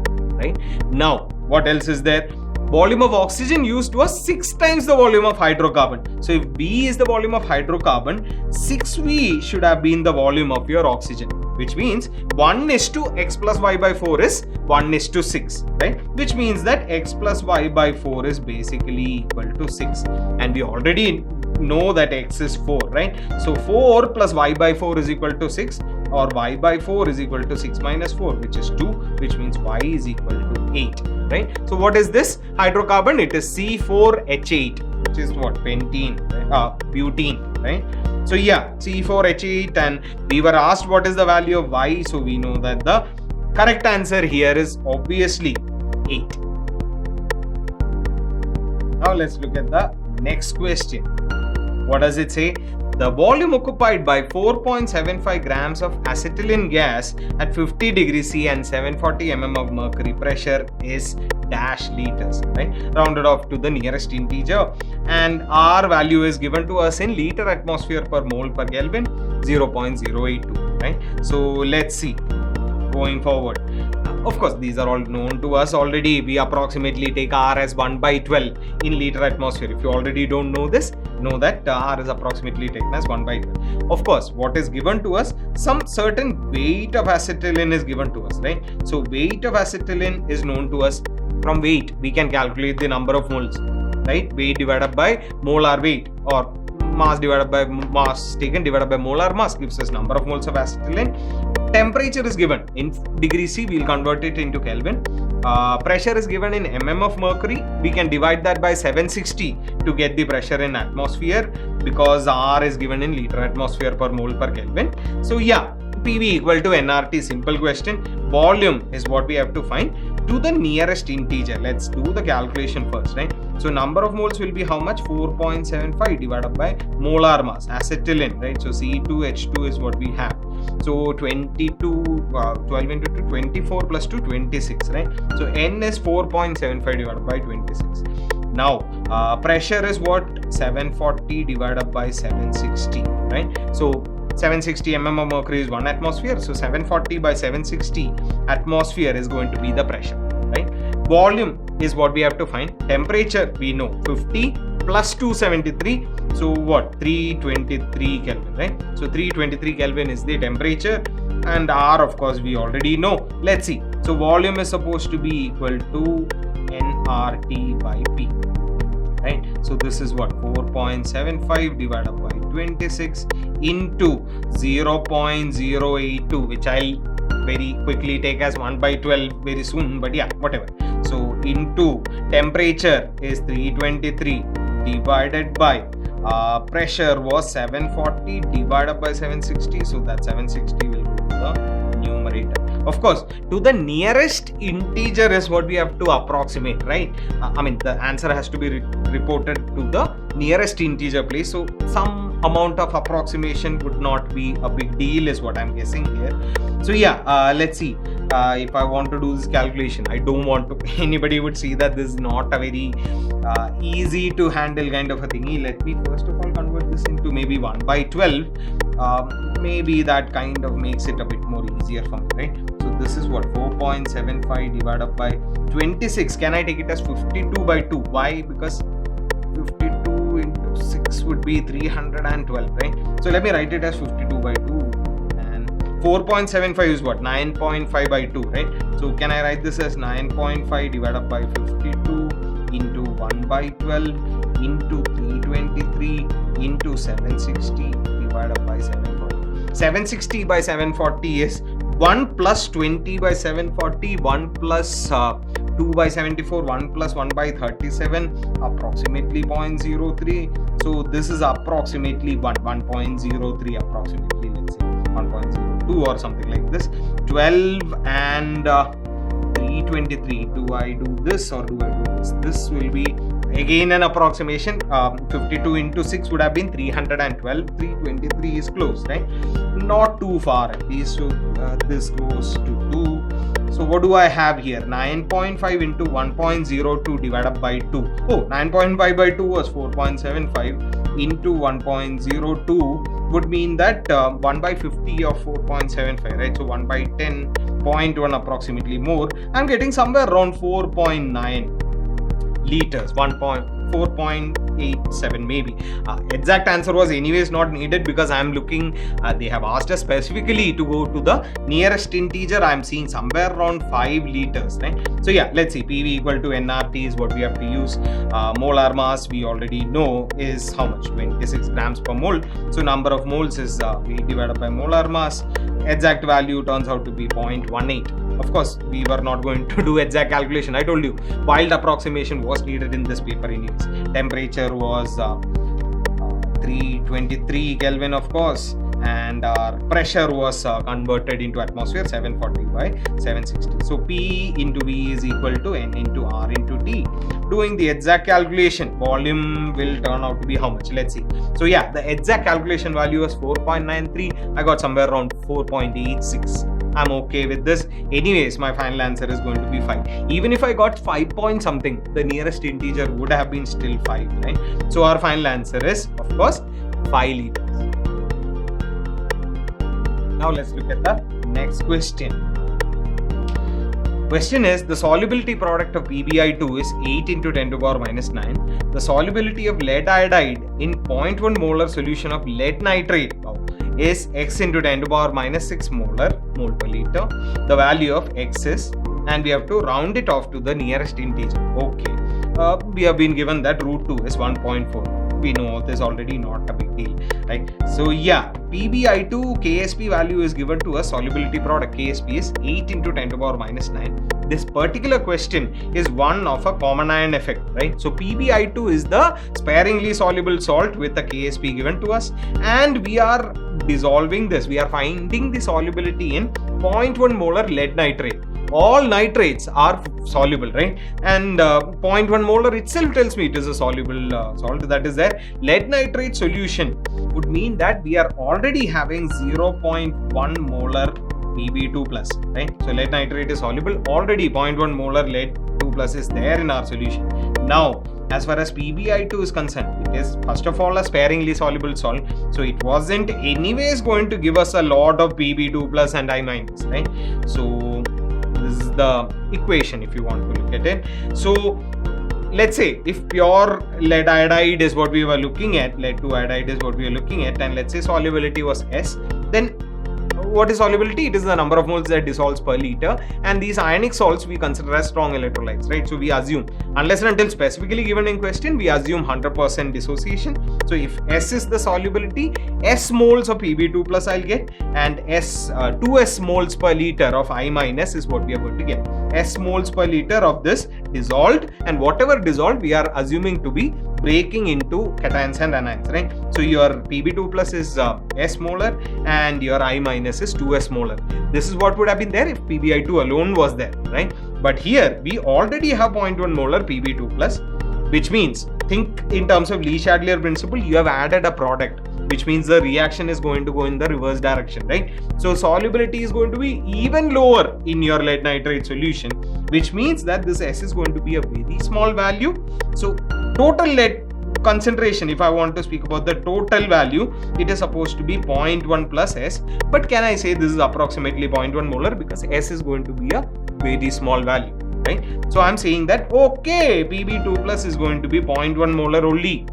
[SPEAKER 1] right? Now, what else is there? Volume of oxygen used was 6 times the volume of hydrocarbon. So if V is the volume of hydrocarbon, 6V should have been the volume of your oxygen, which means 1:X plus Y by 4 is 1:6, right? Which means that X plus Y by 4 is basically equal to 6. And we already know that X is 4, right? So 4 plus Y by 4 is equal to 6, or Y by 4 is equal to 6 minus 4, which is 2, which means Y is equal to 8, right? So what is this hydrocarbon? It is C4H8, which is what? Pentene, right? Butene, right? So yeah, C4H8, and we were asked what is the value of Y, so we know that the correct answer here is obviously 8. Now let's look at the next question. What does it say? The volume occupied by 4.75 grams of acetylene gas at 50 degrees C and 740 mm of mercury pressure is dash liters, right? Rounded off to the nearest integer, and R value is given to us in liter atmosphere per mole per Kelvin, 0.082, right? So let's see going forward. Of course, these are all known to us already. We approximately take R as 1/12 in liter atmosphere. If you already don't know this, know that R is approximately taken as 1/12. Of course, what is given to us? Some certain weight of acetylene is given to us, right? So weight of acetylene is known to us. From weight, we can calculate the number of moles, right? Weight divided by molar weight, or mass divided by mass taken divided by molar mass gives us number of moles of acetylene. temperature is given in degrees C, we'll convert it into Kelvin. Pressure is given in mm of mercury. We can divide that by 760 to get the pressure in atmosphere, because R is given in liter atmosphere per mole per Kelvin. So yeah, PV equal to nRT, simple question. Volume is what we have to find to the nearest integer. Let's do the calculation first, right? So number of moles will be how much? 4.75 divided by molar mass, acetylene, right? So C2H2 is what we have. So 12 into 2, 24 plus 2, 26, right? So N is 4.75 divided by 26. Now pressure is what? 740 divided by 760, right? So 760 mm of mercury is 1 atmosphere. So 740 by 760 atmosphere is going to be the pressure, right? Volume is what we have to find. Temperature we know 50 plus 273. So what? 323 Kelvin, right? So 323 Kelvin is the temperature, and R of course we already know. Let's see. So volume is supposed to be equal to nRT by P. Right? So this is what? 4.75 divided by 26 into 0.082, which I'll very quickly take as 1 by 12 very soon, but yeah, whatever. So into temperature is 323 divided by pressure was 740 divided by 760, so that 760 will go to the numerator. Of course, to the nearest integer is what we have to approximate, right? I mean, the answer has to be reported to the nearest integer place. So some amount of approximation would not be a big deal is what I'm guessing here. So yeah, let's see. If I want to do this calculation, I don't want to, anybody would see that this is not a very easy to handle kind of a thingy. Let me first of all convert this into maybe 1 by 12. Maybe that kind of makes it a bit more easier for me, right? So this is what? 4.75 divided by 26. Can I take it as 52 by 2? Why? Because 52 into 6 would be 312, right? So let me write it as 52 by 2. 4.75 is what? 9.5 by 2, right? So can I write this as 9.5 divided by 52 into 1 by 12 into 323 into 760 divided by 740. 760 by 740 is 1 plus 20 by 740, 1 plus 2 by 74, 1 plus 1 by 37, approximately 0.03. So this is approximately 1.03 approximately, let's say 1.02 or something like this. 12 and 323. Do I do this or do I do this? This will be again an approximation. 52 into 6 would have been 312. 323 is close, right? Not too far at least. So this goes to 2. So what do I have here? 9.5 into 1.02 divided by 2. Oh, 9.5 by 2 was 4.75 into 1.02 would mean that 1 by 50 of 4.75, right? So 1 by 10, 0.1 approximately more. I'm getting somewhere around 4.9 liters, 4.87 maybe. Exact answer was anyways not needed because I'm looking, they have asked us specifically to go to the nearest integer. I'm seeing somewhere around 5 liters, right? So yeah, let's see. PV equal to nRT is what we have to use. Molar mass we already know is how much? 26 grams per mole. So number of moles is V divided by molar mass. Exact value turns out to be 0.18. Of course, we were not going to do exact calculation. I told you, wild approximation was needed in this paper anyways. Temperature was 323 Kelvin, of course, and our pressure was converted into atmosphere, 740 by 760. So P into V is equal to N into R into T. Doing the exact calculation, volume will turn out to be how much? Let's see. So yeah, the exact calculation value was 4.93. I got somewhere around 4.86. I'm okay with this. Anyways, my final answer is going to be 5. Even if I got 5 point something, the nearest integer would have been still 5, right? So our final answer is, of course, 5 liters. Now let's look at the next question. Question is, the solubility product of PbI2 is 8 into 10 to the power minus 9. The solubility of lead iodide in 0.1 molar solution of lead nitrate is x into 10 to the power minus 6 mole per liter. The value of x is, and we have to round it off to the nearest integer. Okay, we have been given that root 2 is 1.4. we know this already, not a big deal, right? So yeah, PbI2 KSP value is given to a solubility product. KSP is 8 into 10 to the power minus 9. This particular question is one of a common ion effect, right? So PbI2 is the sparingly soluble salt with a KSP given to us, and we are dissolving this. We are finding the solubility in 0.1 molar lead nitrate. All nitrates are soluble, right? And 0.1 molar itself tells me it is a soluble salt that is there. Lead nitrate solution would mean that we are already having 0.1 molar Pb2 plus, right? So lead nitrate is soluble already. 0.1 molar lead 2 plus is there in our solution. Now, as far as PbI2 is concerned, it is first of all a sparingly soluble salt, so it wasn't anyways going to give us a lot of Pb2 plus and I minus, right? So this is the equation if you want to look at it. So let's say if pure lead iodide is what we were looking at, lead 2 iodide is what we are looking at, and let's say solubility was S, then what is solubility? It is the number of moles that dissolves per liter, and these ionic salts we consider as strong electrolytes, right? So we assume, unless and until specifically given in question, we assume 100% dissociation. So if S is the solubility, S moles of Pb2 plus I'll get, and 2S moles per liter of I minus is what we are going to get. S moles per liter of this dissolved, and whatever dissolved we are assuming to be breaking into cations and anions, right? So your Pb2 plus is S molar and your I minus is 2S molar. This is what would have been there if PbI2 alone was there, right? But here we already have 0.1 molar Pb2 plus, which means, think in terms of Le-Chatelier principle, you have added a product, which means the reaction is going to go in the reverse direction, right? So solubility is going to be even lower in your lead nitrate solution, which means that this S is going to be a very small value. So total lead concentration, if I want to speak about the total value, it is supposed to be 0.1 plus S, but can I say this is approximately 0.1 molar because S is going to be a very small value, right? So I'm saying that okay, Pb2 plus is going to be 0.1 molar only.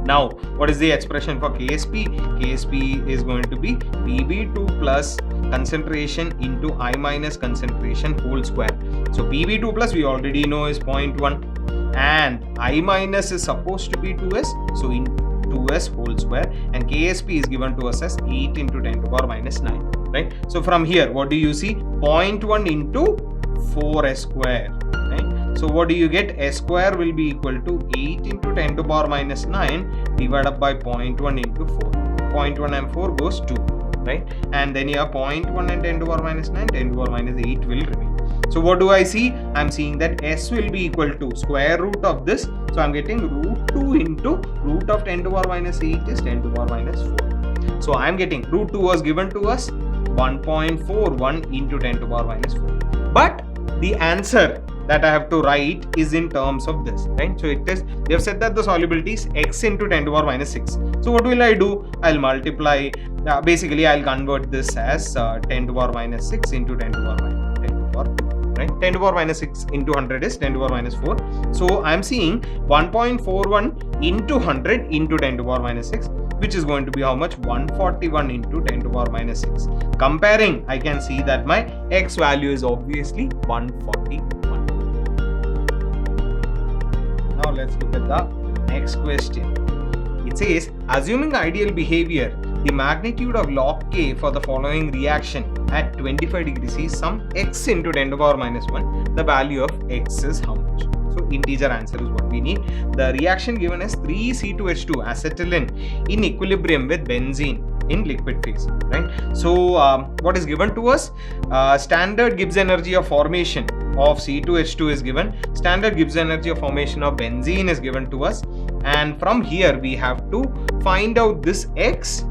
[SPEAKER 1] Now, what is the expression for KSP? KSP is going to be Pb2 plus concentration into I minus concentration whole square. So Pb2 plus we already know is 0.1 and I minus is supposed to be 2S. So in 2S whole square, and KSP is given to us as 8 into 10 to the power minus 9, right? So from here, what do you see? 0.1 into 4S square, right? So what do you get? S square will be equal to 8 into 10 to the power minus 9 divided by 0.1 into 4. 0.1 and 4 goes 2, right? And then you have 0.1 and 10 to the power minus 9, 10 to the power minus 8 will remain. So what do I see? I'm seeing that S will be equal to square root of this. So I'm getting root 2 into root of 10 to the power minus 8 is 10 to the power minus 4. So I'm getting root 2 was given to us 1.41 into 10 to the power minus 4. But the answer that I have to write is in terms of this, right? So it is, they have said that the solubility is x into 10 to the power minus 6. So what will I do? I'll multiply, basically I'll convert this as 10 to the power minus 6 into 10 to the power minus 10 to the power 2, right? 10 to the power minus 6 into 100 is 10 to the power minus 4. So I'm seeing 1.41 into 100 into 10 to the power minus 6, which is going to be how much? 141 into 10 to the power minus 6. Comparing, I can see that my x value is obviously 141. Now let's look at the next question. It says, assuming ideal behavior, the magnitude of log K for the following reaction at 25 degrees is some x into 10 to the power minus 1. The value of x is how much? So integer answer is what we need. The reaction given is 3C2H2 acetylene in equilibrium with benzene in liquid phase, right? So what is given to us? Standard Gibbs energy of formation of C2H2 is given. Standard Gibbs energy of formation of benzene is given to us. And from here we have to find out this x,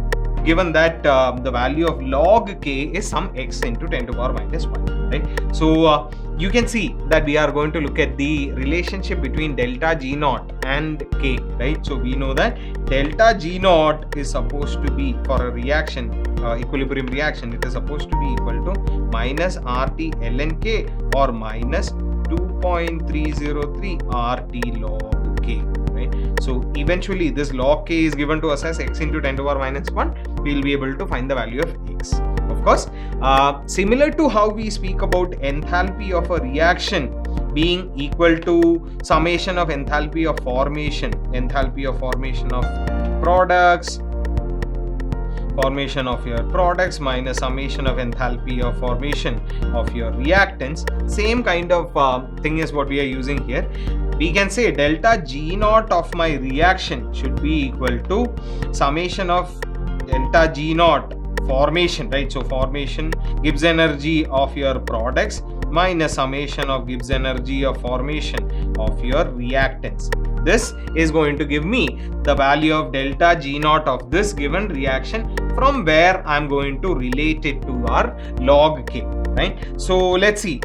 [SPEAKER 1] given that the value of log K is some x into 10 to the power minus 1, right? So you can see that we are going to look at the relationship between delta G naught and K, right? So we know that delta G naught is supposed to be, for a reaction, equilibrium reaction, it is supposed to be equal to minus RT ln K or minus 2.303 RT log K, right? So eventually this log K is given to us as x into 10 to the power minus 1. We will be able to find the value of x. of course, similar to how we speak about enthalpy of a reaction being equal to summation of enthalpy of formation of products, formation of your products minus summation of enthalpy of formation of your reactants. Same kind of thing is what we are using here. We can say delta G naught of my reaction should be equal to summation of delta G naught formation, right? So formation Gibbs energy of your products minus summation of Gibbs energy of formation of your reactants. This is going to give me the value of delta G naught of this given reaction, from where I'm going to relate it to our log K, right? So let's see.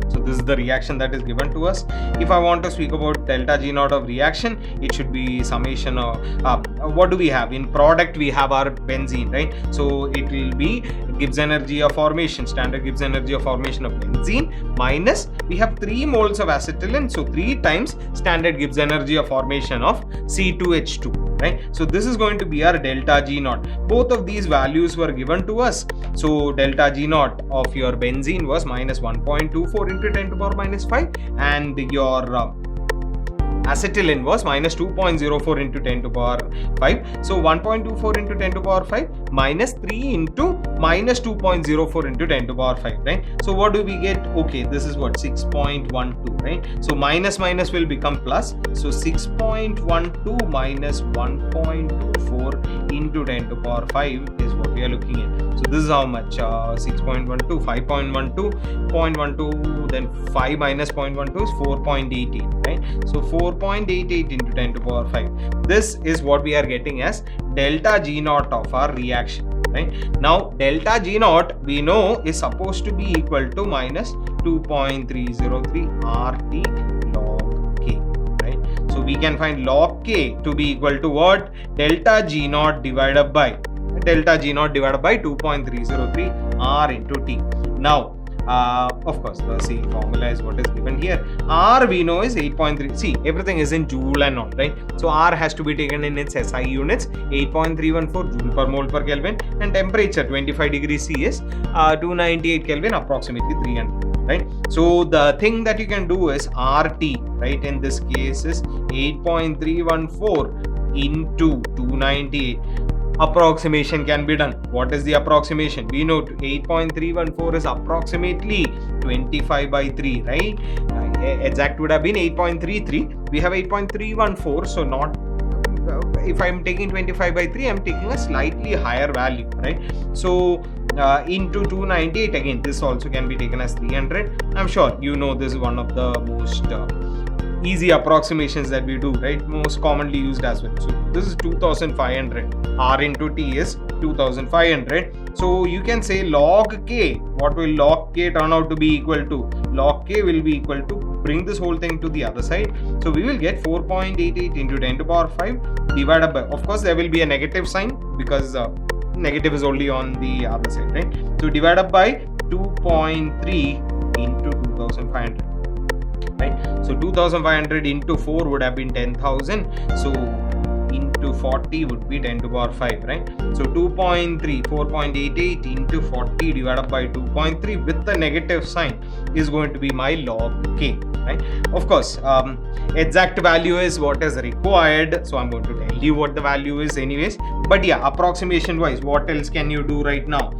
[SPEAKER 1] So this is the reaction that is given to us. If I want to speak about delta G naught of reaction, it should be summation of what do we have in product? We have our benzene, right? So it will be Gibbs energy of formation, standard Gibbs energy of formation of benzene, minus we have 3 moles of acetylene, so 3 times standard Gibbs energy of formation of C2H2, right? So this is going to be our delta G naught. Both of these values were given to us. So delta G naught of your benzene was minus 1.24 into 10 to the power minus 5, and your acetylene was minus 2.04 into 10 to the power 5. So 1.24 into 10 to the power 5 minus 3 into minus 2.04 into 10 to the power 5, right? So what do we get? Okay, this is what, 6.12, right? So minus will become plus. So 6.12 minus 1.24 into 10 to the power 5 is what we are looking at. So this is how much, 6.12, 5.12, 0.12, then 5 minus 0.12 is 4.88, right? So 4.88 into 10 to the power 5. This is what we are getting as delta G naught of our reaction, right? Now delta G naught we know is supposed to be equal to minus 2.303 RT log K, right? So we can find log K to be equal to what? Delta G naught divided by 2.303 R into T. Now of course the C formula is what is given here. R we know is 8.3. See, everything is in joule and all, right? So R has to be taken in its SI units, 8.314 joule per mole per Kelvin, and temperature 25 degrees C is 298 Kelvin, approximately 300, right? So the thing that you can do is RT, right? In this case is 8.314 into 298. Approximation can be done. What is the approximation? We know 8.314 is approximately 25 by 3, right? Exact would have been 8.33. We have 8.314, so not, if I'm taking 25 by 3, I'm taking a slightly higher value, right? So into 298, again this also can be taken as 300. I'm sure you know this is one of the most easy approximations that we do, right? Most commonly used as well. So this is 2500. R into T is 2500. So you can say log K. What will log K turn out to be equal to? Log K will be equal to, bring this whole thing to the other side. So we will get 4.88 into 10 to the power 5 divided by, of course there will be a negative sign because negative is only on the other side, right? So divided by 2.3 into 2500. Right, so 2500 into 4 would have been 10,000. So into 40 would be 10 to the power 5, right? So 4.88 into 40 divided by 2.3 with the negative sign is going to be my log K, right? Of course, exact value is what is required, so I'm going to tell you what the value is anyways. But yeah, approximation wise, what else can you do right now?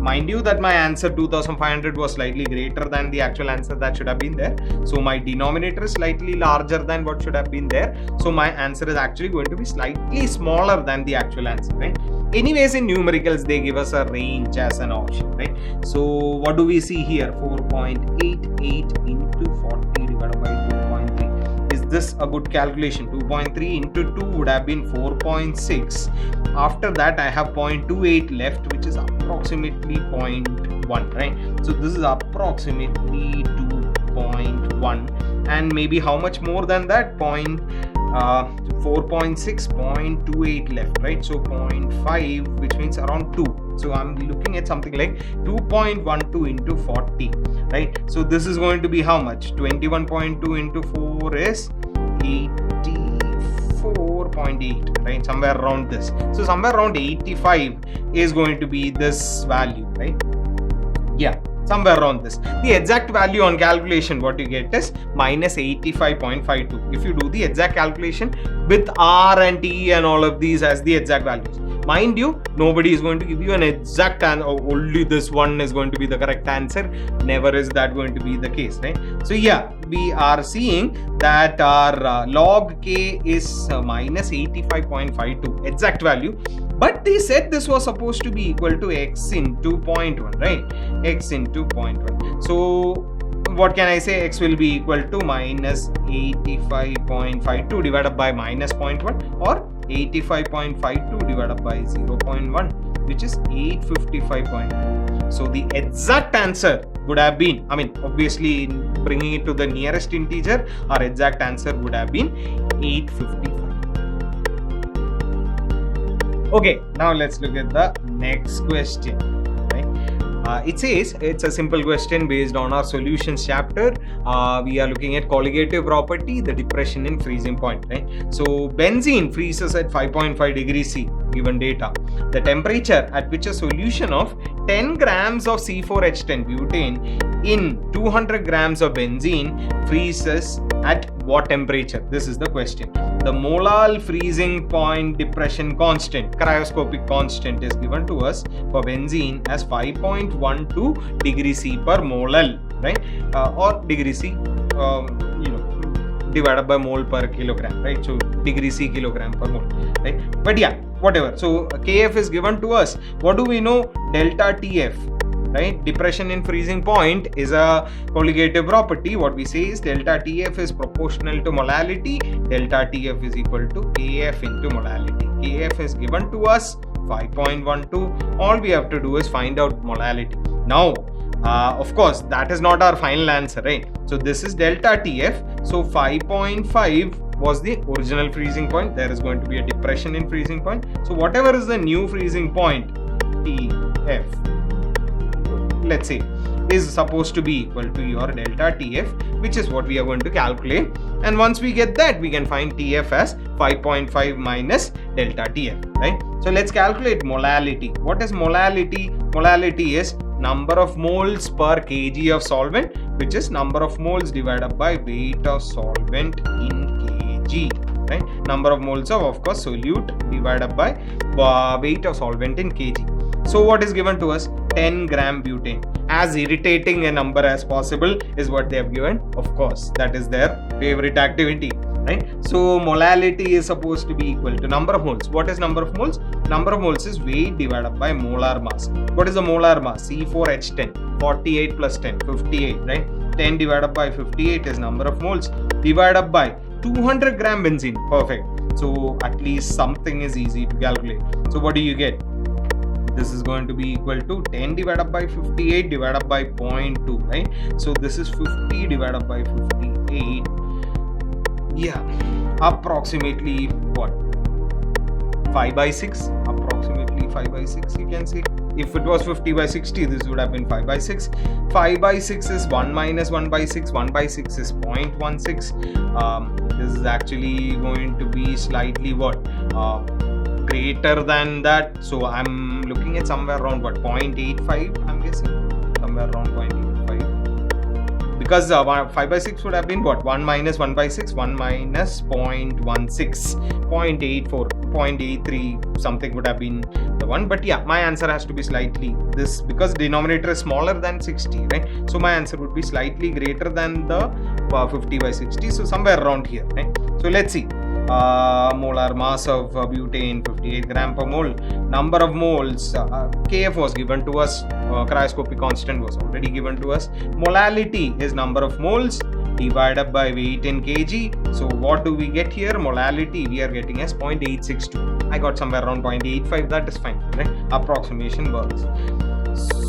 [SPEAKER 1] Mind you that my answer 2500 was slightly greater than the actual answer that should have been there. So my denominator is slightly larger than what should have been there. So my answer is actually going to be slightly smaller than the actual answer, right? Anyways, in numericals, they give us a range as an option, right? So what do we see here? 4.88 into 40 divided by 2.3. Is this a good calculation? 2.3 into 2 would have been 4.6. After that, I have 0.28 left, which is approximately 0.1, right? So this is approximately 2.1, and maybe how much more than that? 4.6, 0.28 left, right? So 0.5, which means around 2. So I'm looking at something like 2.12 into 40, right? So this is going to be how much? 21.2 into 4 is 84.5, 0.8, right? Somewhere around this. So somewhere around 85 is going to be this value, right? Yeah, somewhere around this. The exact value on calculation, what you get is minus 85.52. If you do the exact calculation with R and T and all of these as the exact values. Mind you, nobody is going to give you an exact answer, only this one is going to be the correct answer. Never is that going to be the case, right? So yeah, we are seeing that our log K is minus 85.52, exact value. But they said this was supposed to be equal to x into 0.1, right? X into 0.1. So what can I say? X will be equal to minus 85.52 divided by minus 0.1, or 85.52 divided by 0.1, which is 855.1. So the exact answer would have been, I mean, obviously bringing it to the nearest integer, our exact answer would have been 855. Okay, now let's look at the next question. It says, it's a simple question based on our solutions chapter. We are looking at colligative property, the depression in freezing point, right? So benzene freezes at 5.5 degrees C, given data. The temperature at which a solution of 10 grams of C4H10 butane in 200 grams of benzene freezes at what temperature? This is the question. The molar freezing point depression constant, cryoscopic constant, is given to us for benzene as 5.12 degrees C per molal, right? Or degree C, divided by mole per kilogram, right? So degree C kilogram per mole, right? But yeah, whatever. So Kf is given to us. What do we know? Delta Tf. Right? Depression in freezing point is a colligative property. What we say is delta Tf is proportional to molality. Delta Tf is equal to Kf into molality. Kf is given to us 5.12. All we have to do is find out molality. Now, of course, that is not our final answer, right? So this is delta Tf. So 5.5 was the original freezing point. There is going to be a depression in freezing point. So whatever is the new freezing point, Tf, let's say, is supposed to be equal to your delta Tf, which is what we are going to calculate. And once we get that, we can find Tf as 5.5 minus delta Tf, right? So let's calculate molality. What is molality? Molality is number of moles per kg of solvent, which is number of moles divided by weight of solvent in kg, right? Number of moles of course, solute divided by weight of solvent in kg. So what is given to us? 10 gram butane. As irritating a number as possible is what they have given. Of course, that is their favorite activity, right? So molality is supposed to be equal to number of moles. What is number of moles? Number of moles is weight divided by molar mass. What is the molar mass? C4H10. 48 plus 10, 58, right? 10 divided by 58 is number of moles divided by 200 gram benzene. Perfect. So at least something is easy to calculate. So what do you get? This is going to be equal to 10 divided by 58 divided by 0.2, right? So this is 50 divided by 58. Yeah, approximately what? 5 by 6? Approximately 5 by 6, you can say. If it was 50 by 60, this would have been 5 by 6. 5 by 6 is 1 minus 1 by 6. 1 by 6 is 0.16. This is actually going to be slightly what? Greater than that. So I'm looking at somewhere around what? 0.85, I'm guessing. Somewhere around 0.85. Because 5 by 6 would have been what? 1 minus 1 by 6. 1 minus 0.16. 0.84. 0.83 something would have been the one. But yeah, my answer has to be slightly this, because denominator is smaller than 60, right? So my answer would be slightly greater than the 50 by 60. So somewhere around here, right? So let's see. Molar mass of butane 58 gram per mole. Number of moles, Kf was given to us, cryoscopic constant was already given to us. Molality is number of moles divided by weight in kg. So what do we get here? Molality we are getting as 0.862. I got somewhere around 0.85. That is fine, right? Approximation works.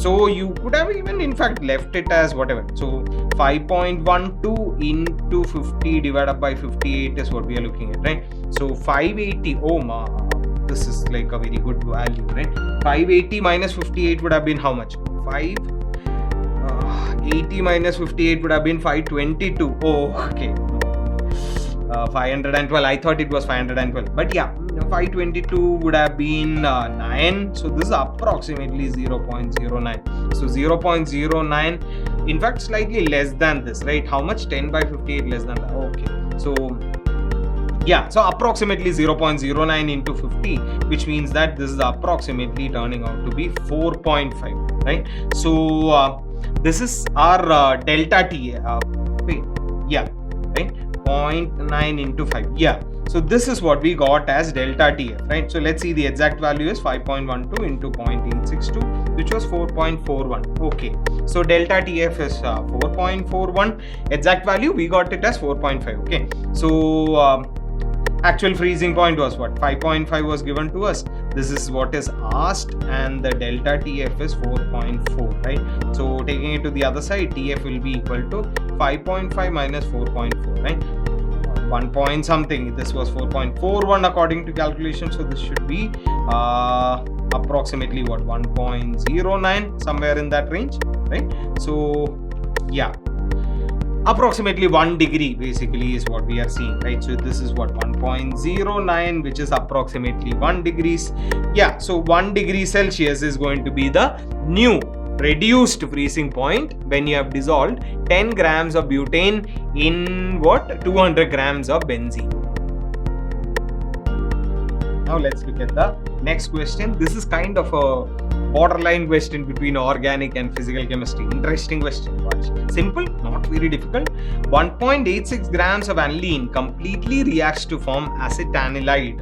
[SPEAKER 1] So you could have even in fact left it as whatever. So 5.12 into 50 divided by 58 is what we are looking at, right? So 580, oh ma, this is like a very good value, right? 580 minus 58 would have been how much? 580 minus 58 would have been 522. Oh, okay. 512. I thought it was 512, but yeah, 522 would have been 9. So this is approximately 0.09. So 0.09, in fact slightly less than this, right? How much? 10 by 58 less than that. Okay, so yeah, so approximately 0.09 into 50, which means that this is approximately turning out to be 4.5, right? So this is our delta T. Wait, yeah, right? 0.9 into 5. Yeah, so this is what we got as delta TF, right? So let's see, the exact value is 5.12 into 0.862, which was 4.41. Okay, so delta TF is 4.41. Exact value we got it as 4.5. Okay, so actual freezing point was what? 5.5 was given to us. This is what is asked, and the delta TF is 4.4, right? So taking it to the other side, TF will be equal to 5.5 minus 4.4, right? 1 point something. This was 4.41 according to calculation. So this should be approximately what? 1.09, somewhere in that range, right? So yeah, approximately 1 degree basically is what we are seeing, right? So this is what? 1.09, which is approximately 1 degrees. Yeah, so 1 degree Celsius is going to be the new reduced freezing point when you have dissolved 10 grams of butane in what? 200 grams of benzene. Now let's look at the next question. This is kind of a borderline question between organic and physical chemistry. Interesting question. Watch. Simple, not very difficult. 1.86 grams of aniline completely reacts to form acetanilide.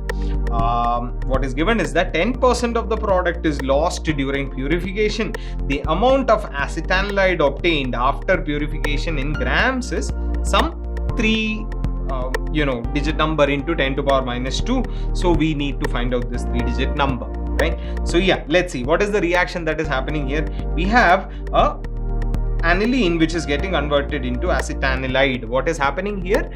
[SPEAKER 1] What is given is that 10% of the product is lost during purification. The amount of acetanilide obtained after purification in grams is some 3 digit number into 10 to power minus 2. So we need to find out this 3-digit number, right? So yeah, let's see what is the reaction that is happening here. We have a aniline which is getting converted into acetanilide. What is happening here?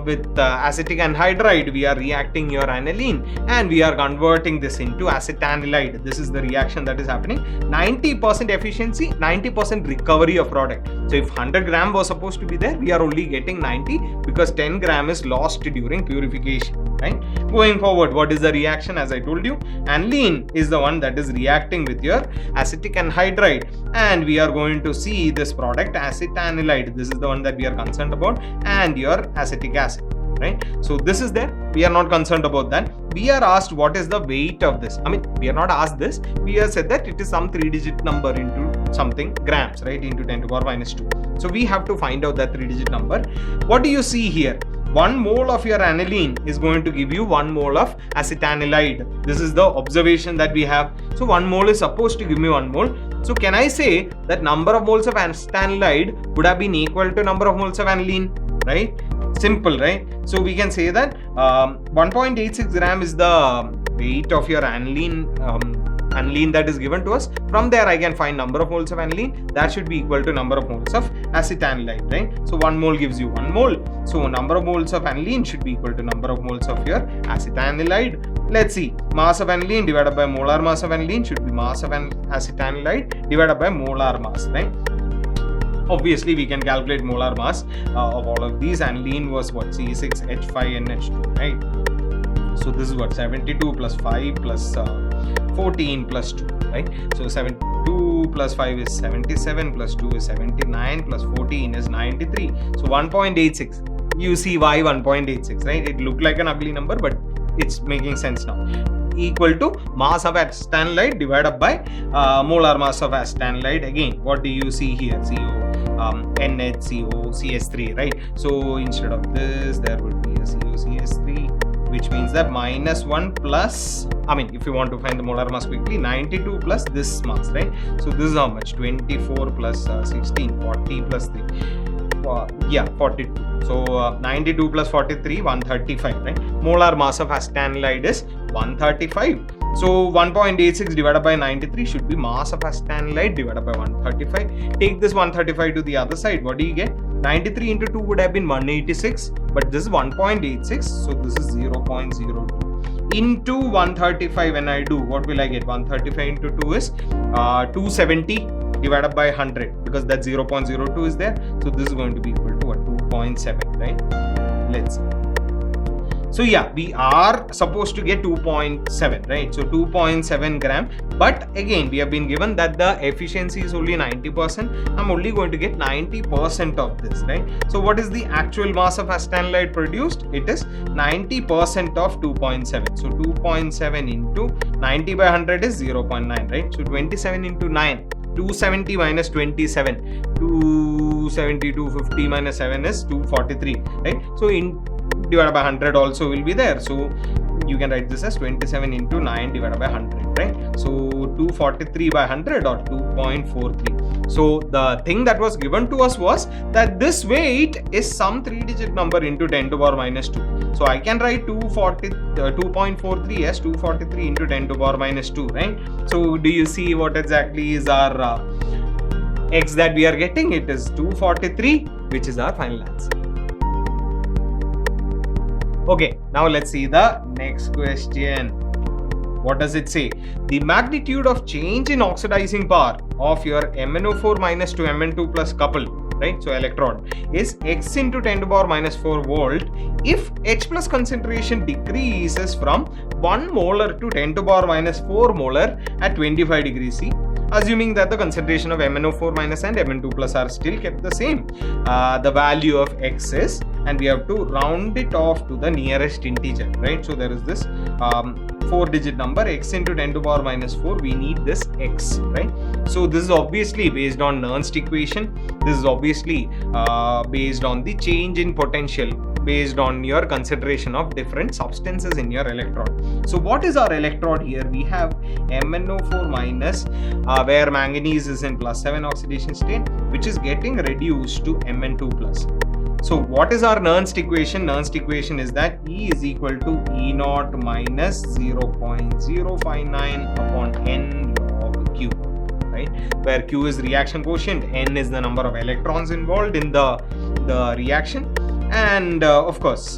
[SPEAKER 1] With acetic anhydride, we are reacting your aniline and we are converting this into acetanilide. This is the reaction that is happening. 90% efficiency, 90% recovery of product. So if 100 gram was supposed to be there, we are only getting 90 because 10 gram is lost during purification, right? Going forward, what is the reaction? As I told you, aniline is the one that is reacting with your acetic anhydride, and we are going to see this product acetanilide. This is the one that we are concerned about, and your acetic acid, right? So this is there. We are not concerned about that. We are asked what is the weight of this. I mean, we are not asked this. We are said that it is some 3-digit number into something grams, right? Into 10 to power minus 2. So we have to find out that 3-digit number. What do you see here? 1 mole of your aniline is going to give you 1 mole of acetanilide. This is the observation that we have. So 1 mole is supposed to give me 1 mole. So can I say that number of moles of acetanilide would have been equal to number of moles of aniline, right? Simple, right? So we can say that 1.86 gram is the weight of your aniline that is given to us. From there I can find number of moles of aniline. That should be equal to number of moles of acetanilide, right? So 1 mole gives you 1 mole. So number of moles of aniline should be equal to number of moles of your acetanilide. Let's see, mass of aniline divided by molar mass of aniline should be mass of acetanilide divided by molar mass, right? Obviously we can calculate molar mass of all of these. Aniline was what? C6H5NH2, right? So this is what? 72 plus 5 plus 14 plus 2, right? So 72 plus 5 is 77 plus 2 is 79 plus 14 is 93. So 1.86. You see why 1.86, right? It looked like an ugly number, but it's making sense now. Equal to mass of acetanilide divided by molar mass of acetanilide. Again, what do you see here? CO, NHCO, CS3, right? So instead of this, there would be a COCS3, which means that minus 1 plus, I mean, if you want to find the molar mass quickly, 92 plus this mass, right? So this is how much? 24 plus 16, 40 plus 3. 42. So 92 plus 43, 135, right? Molar mass of acetanilide is 135. So 1.86 divided by 93 should be mass of acetanilide divided by 135. Take this 135 to the other side. What do you get? 93 into 2 would have been 186, but this is 1.86, so this is 0.02. Into 135 when I do, what will I get? 135 into 2 is 270 divided by 100, because that 0.02 is there. So this is going to be equal to what? 2.7, right? Let's see. So yeah, we are supposed to get 2.7, right? So 2.7 gram, but again, we have been given that the efficiency is only 90%. I'm only going to get 90% of this, right? So what is the actual mass of acetanilide produced? It is 90% of 2.7. So 2.7 into 90 by 100 is 0.9, right? So 27 into 9, 270 minus 27, 270, 250 minus 7 is 243, right? So in divided by 100 also will be there. So you can write this as 27 into 9 divided by 100, right? So 243 by 100 or 2.43. So the thing that was given to us was that this weight is some 3-digit number into 10 to the power minus 2. So I can write 2.43 as 243 into 10 to the power minus 2, right? So do you see what exactly is our x that we are getting? It is 243, which is our final answer. Okay, now let's see the next question. What does it say? The magnitude of change in oxidizing power of your MnO4 minus to Mn2 plus couple, right? So electrode is x into 10 to the power minus 4 volt if H plus concentration decreases from 1 molar to 10 to the power minus 4 molar at 25 degrees C. Assuming that the concentration of MnO4 minus and Mn2 plus are still kept the same. The value of x is, and we have to round it off to the nearest integer, right? So there is this 4-digit number, x into 10 to the power minus 4, we need this x, right? So this is obviously based on Nernst equation. This is obviously based on the change in potential based on your concentration of different substances in your electrode. So what is our electrode here? We have MnO4 minus where manganese is in +7 oxidation state, which is getting reduced to Mn2 plus. So what is our Nernst equation? Nernst equation is that E is equal to E naught minus 0.059 upon N log Q, right? Where Q is reaction quotient, N is the number of electrons involved in the reaction, and of course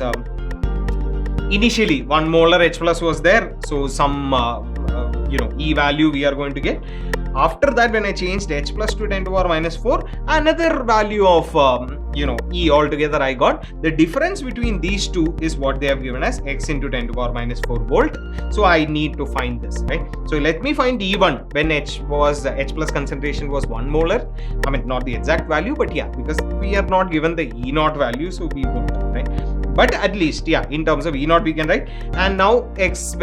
[SPEAKER 1] initially 1 molar H plus was there, so some E value we are going to get. After that, when I changed H plus to 10 to the power minus 4, another value of E altogether I got. The difference between these two is what they have given as x into 10 to the power minus 4 volt. So I need to find this, right? So let me find E1 when H plus concentration was 1 molar. I mean, not the exact value, but yeah, because we are not given the E naught value, so we won't, right? But at least, yeah, in terms of E naught we can write. And now H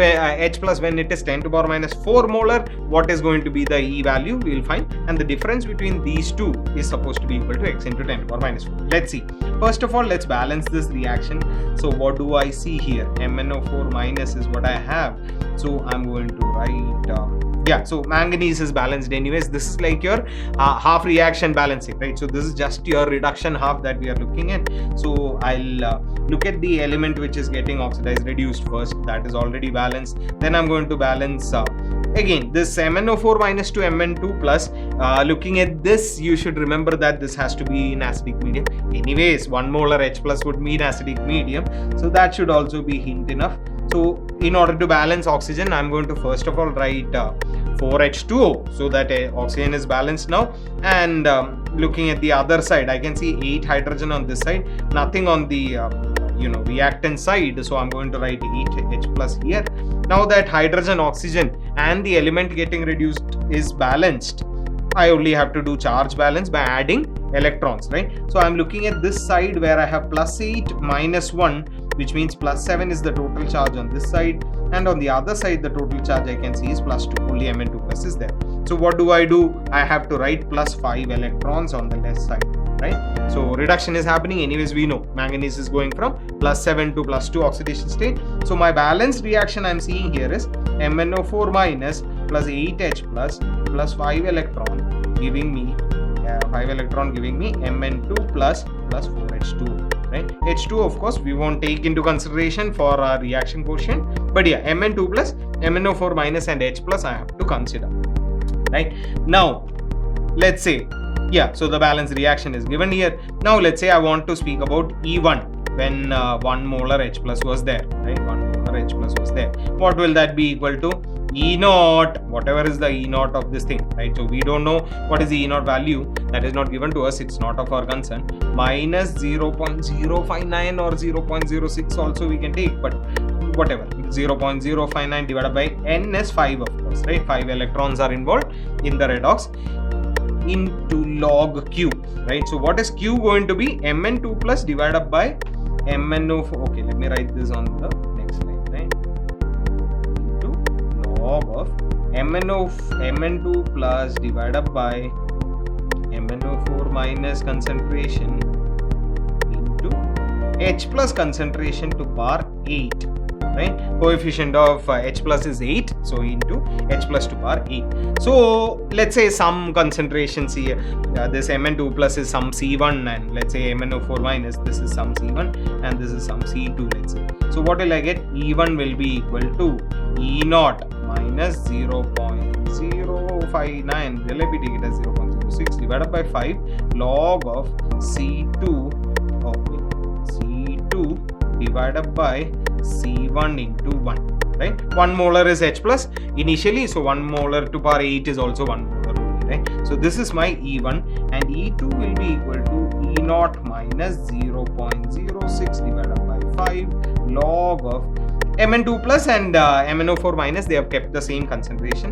[SPEAKER 1] plus when it is 10 to the power minus 4 molar, what is going to be the E value we will find. And the difference between these two is supposed to be equal to x into 10 to the power minus 4. Let's see. First of all, let's balance this reaction. So what do I see here? MnO4 minus is what I have. So I'm going to write, so manganese is balanced anyways. This is like your half reaction balancing, right? So this is just your reduction half that we are looking at. So I'll look at the element which is getting oxidized reduced first. That is already balanced. Then I'm going to balance again this MnO4 minus to Mn2 plus. Looking at this, you should remember that this has to be in acidic medium. Anyways, 1 molar H plus would mean acidic medium. So that should also be hint enough. So in order to balance oxygen, I'm going to first of all write 4H2O so that oxygen is balanced now. And looking at the other side, I can see 8 hydrogen on this side, nothing on the reactant side. So I'm going to write 8H plus here. Now that hydrogen, oxygen and the element getting reduced is balanced, I only have to do charge balance by adding electrons, right? So I'm looking at this side where I have +8 minus 1, which means +7 is the total charge on this side, and on the other side the total charge I can see is +2, only Mn2 plus is there. So what do? I have to write +5 electrons on the left side, right? So reduction is happening. Anyways, we know manganese is going from +7 to +2 oxidation state. So my balanced reaction I'm seeing here is MnO4 minus +8H plus 5 electron giving me Mn2 plus 4H2, right? H2 of course we won't take into consideration for our reaction quotient, but yeah, Mn2 plus, MnO4 minus and H plus I have to consider, right? Now let's say, so the balance reaction is given here. Now let's say I want to speak about E1 when 1 molar H plus was there, right? 1 molar H plus was there. What will that be equal to? E naught, whatever is the E naught of this thing, right? So we don't know what is the E naught value, that is not given to us, it's not of our concern. Minus 0.059 or 0.06 also we can take, but whatever. 0.059 divided by n is 5, of course, right? 5 electrons are involved in the redox, into log q, right? So what is q going to be? Mn2 plus divided by MnO4. Okay, let me write this on the next line, right? Into log of Mn2 plus divided by MnO4 minus concentration into H plus concentration to power 8, right? Coefficient of H plus is 8, so into H plus to power 8. So let's say some concentrations here, this Mn2 plus is some C1, and let's say MnO4 minus, this is some C1 and this is some C2, let's say. So what will I get? E1 will be equal to E naught minus 0.059, will I be taking it as 0.06 divided by 5 log of C2, okay, C2 divided by C1 into 1, right? 1 molar is H plus initially, so 1 molar to power 8 is also 1 molar only, right? So this is my E1, and E2 will be equal to E naught minus 0.06 divided by 5 log of Mn2 plus and MnO4 minus, they have kept the same concentration.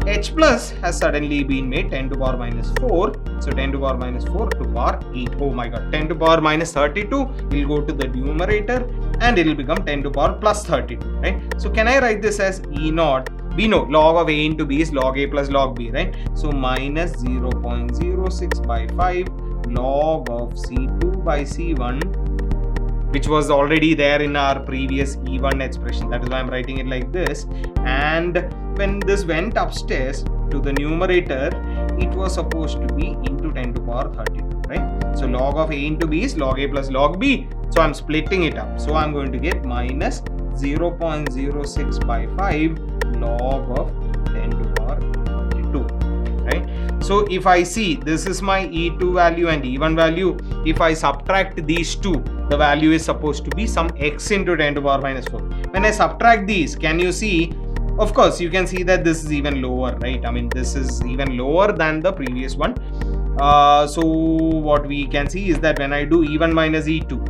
[SPEAKER 1] H plus has suddenly been made 10 to power minus 4. So 10 to power minus 4 to power 8. Oh my god. 10 to power minus 32 will go to the numerator and it will become 10 to power plus 32. Right. So can I write this as E naught? We know log of A into B is log A plus log B. Right. So minus 0.06 by 5 log of C2 by C1, which was already there in our previous E1 expression. That is why I'm writing it like this. And when this went upstairs to the numerator, it was supposed to be into 10 to power 32, right? So log of A into B is log A plus log B. So I'm splitting it up. So I'm going to get minus 0.06 by 5 log of 10 to power 32, right? So if I see, this is my E2 value and E1 value. If I subtract these two, the value is supposed to be some x into 10 to power minus 4. When I subtract these, can you see? Of course, you can see that this is even lower, right? I mean, this is even lower than the previous one. So what we can see is that when I do E1 minus E2,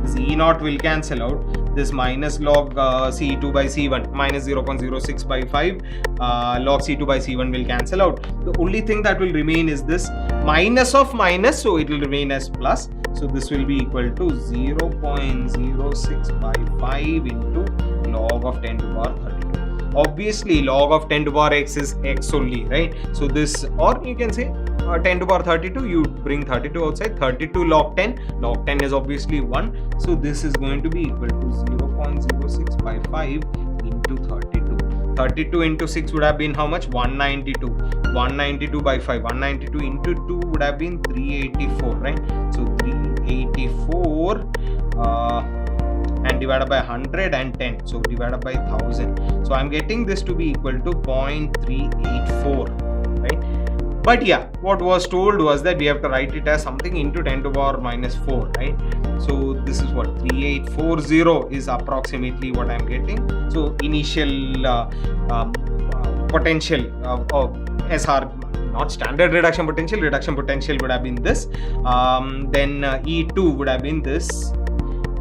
[SPEAKER 1] this E naught will cancel out. This minus log C2 by C1 minus 0.06 by 5 log C2 by C1 will cancel out. The only thing that will remain is this minus of minus, so it will remain as plus. So this will be equal to 0.06 by 5 into log of 10 to power 32. Obviously log of 10 to power x is x only, right? So this, or you can say 10 to power 32, you bring 32 outside, 32 log 10 is obviously 1. So this is going to be equal to 0.06 by 5 into 32. 32 into 6 would have been how much? 192. 192 by 5, 192 into 2 would have been 384, right? So 384 and divided by 110, so divided by 1000. So I'm getting this to be equal to 0.384, right? But yeah, what was told was that we have to write it as something into 10 to power minus 4, right? So this is what 3840 is approximately what I'm getting. So initial potential of SR, not standard reduction potential would have been this. Then E2 would have been this.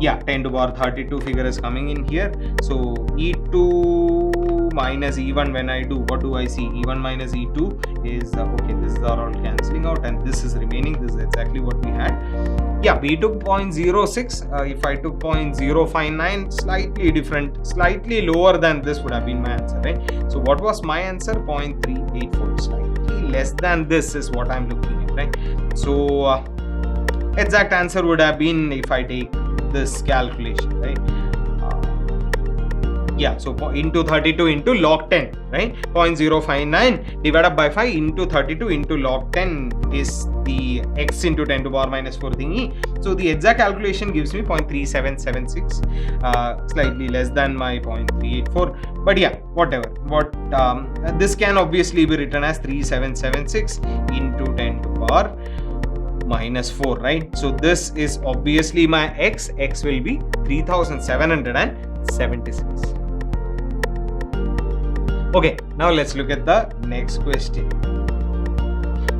[SPEAKER 1] Yeah, 10 to power 32 figure is coming in here. So E2 minus E1, when I do, what do I see? E1 minus E2 is, okay, this is all cancelling out and this is remaining. This is exactly what we had. Yeah, we took 0.06. If I took 0.059, slightly different, slightly lower than this would have been my answer, right? So what was my answer? 0.384, slightly less than this is what I'm looking at, right? So exact answer would have been, if I take this calculation, right? Yeah, so into 32 into log 10, right? 0.059 divided by 5 into 32 into log 10 is the x into 10 to power minus 4 thingy. So the exact calculation gives me 0.3776, slightly less than my 0.384. But yeah, whatever. This can obviously be written as 3776 into 10 to power minus 4, right? So this is obviously my x will be 3776. Okay, now let's look at the next question.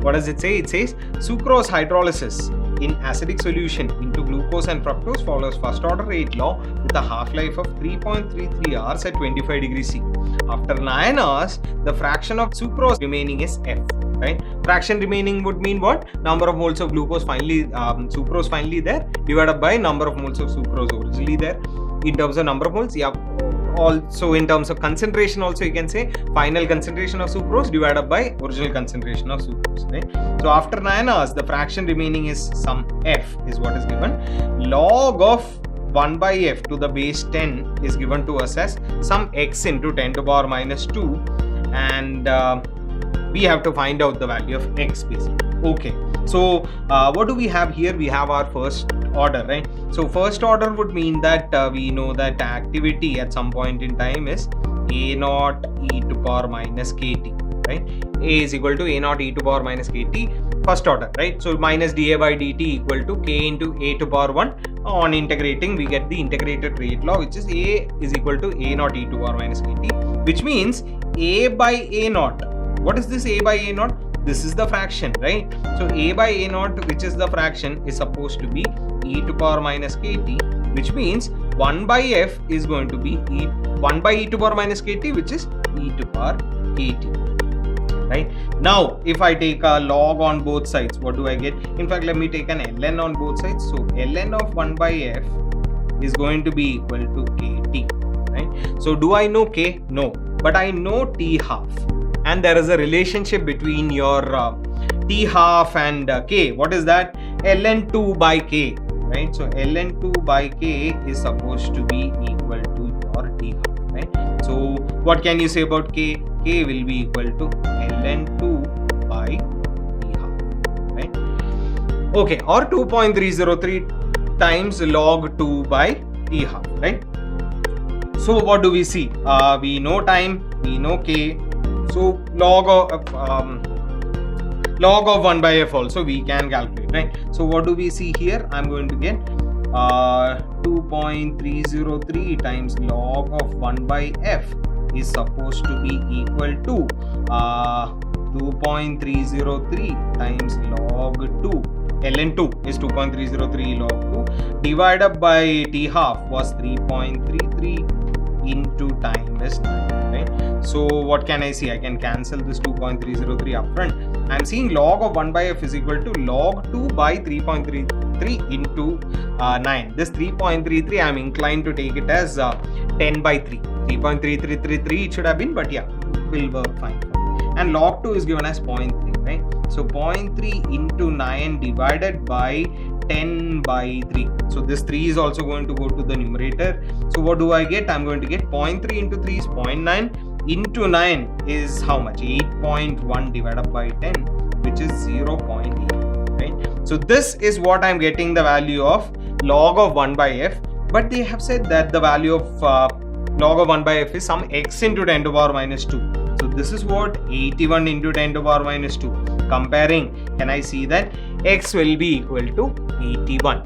[SPEAKER 1] What does it say? It says sucrose hydrolysis in acidic solution into glucose and fructose follows first order rate law with a half-life of 3.33 hours at 25 degrees C. After 9 hours, the fraction of sucrose remaining is F. Right? Fraction remaining would mean what? Number of moles of glucose finally, sucrose finally there divided by number of moles of sucrose originally there. In terms of number of moles, yeah. Also in terms of concentration, also you can say final concentration of sucrose divided by original concentration of sucrose. Right? So after 9 hours, the fraction remaining is some F is what is given. Log of 1 by F to the base 10 is given to us as some x into 10 to the power minus 2, and we have to find out the value of x basically. Okay, so what do we have here? We have our first order, right? So first order would mean that we know that activity at some point in time is a naught e to the power minus kt, right? A is equal to a naught e to the power minus kt, first order, right? So minus dA by dt equal to k into a to the power 1. On integrating, we get the integrated rate law, which is a is equal to a naught e to the power minus kt, which means a by a naught. What is this a by a naught? This is the fraction, right? So a by a naught, which is the fraction, is supposed to be e to the power minus kt, which means 1 by f is going to be 1 by e to the power minus kt, which is e to the power kt. Right? Now, if I take a log on both sides, what do I get? In fact, let me take an ln on both sides. So ln of 1 by f is going to be equal to kt. Right? So do I know k? No, but I know t half. And there is a relationship between your t half and k. What is that? ln 2 by k, right? So ln 2 by k is supposed to be equal to your t half, right? So what can you say about k? K will be equal to ln 2 by t half, right? Okay, or 2.303 times log 2 by t half, right? So what do we see? We know time, we know k. So log of 1 by f also we can calculate, right? So what do we see here? I'm going to get 2.303 times log of 1 by f is supposed to be equal to 2.303 times log 2. ln 2 is 2.303 log 2 divided by t half was 3.33 into time is 9. So what can I see? I can cancel this 2.303 upfront. I am seeing log of 1 by f is equal to log 2 by 3.33 into 9. This 3.33 I am inclined to take it as 10 by 3. 3.3333 it should have been, but yeah, will work fine. And log 2 is given as 0.3, right? So 0.3 into 9 divided by 10 by 3. So this 3 is also going to go to the numerator. So what do I get? I'm going to get 0.3 into 3 is 0.9 into 9 is how much? 8.1 divided by 10, which is 0.8, right? So this is what I'm getting the value of log of 1 by f, but they have said that the value of log of 1 by f is some x into 10 to the power minus 2. So this is what 81 into 10 to the power minus 2. Comparing, can I see that x will be equal to 81.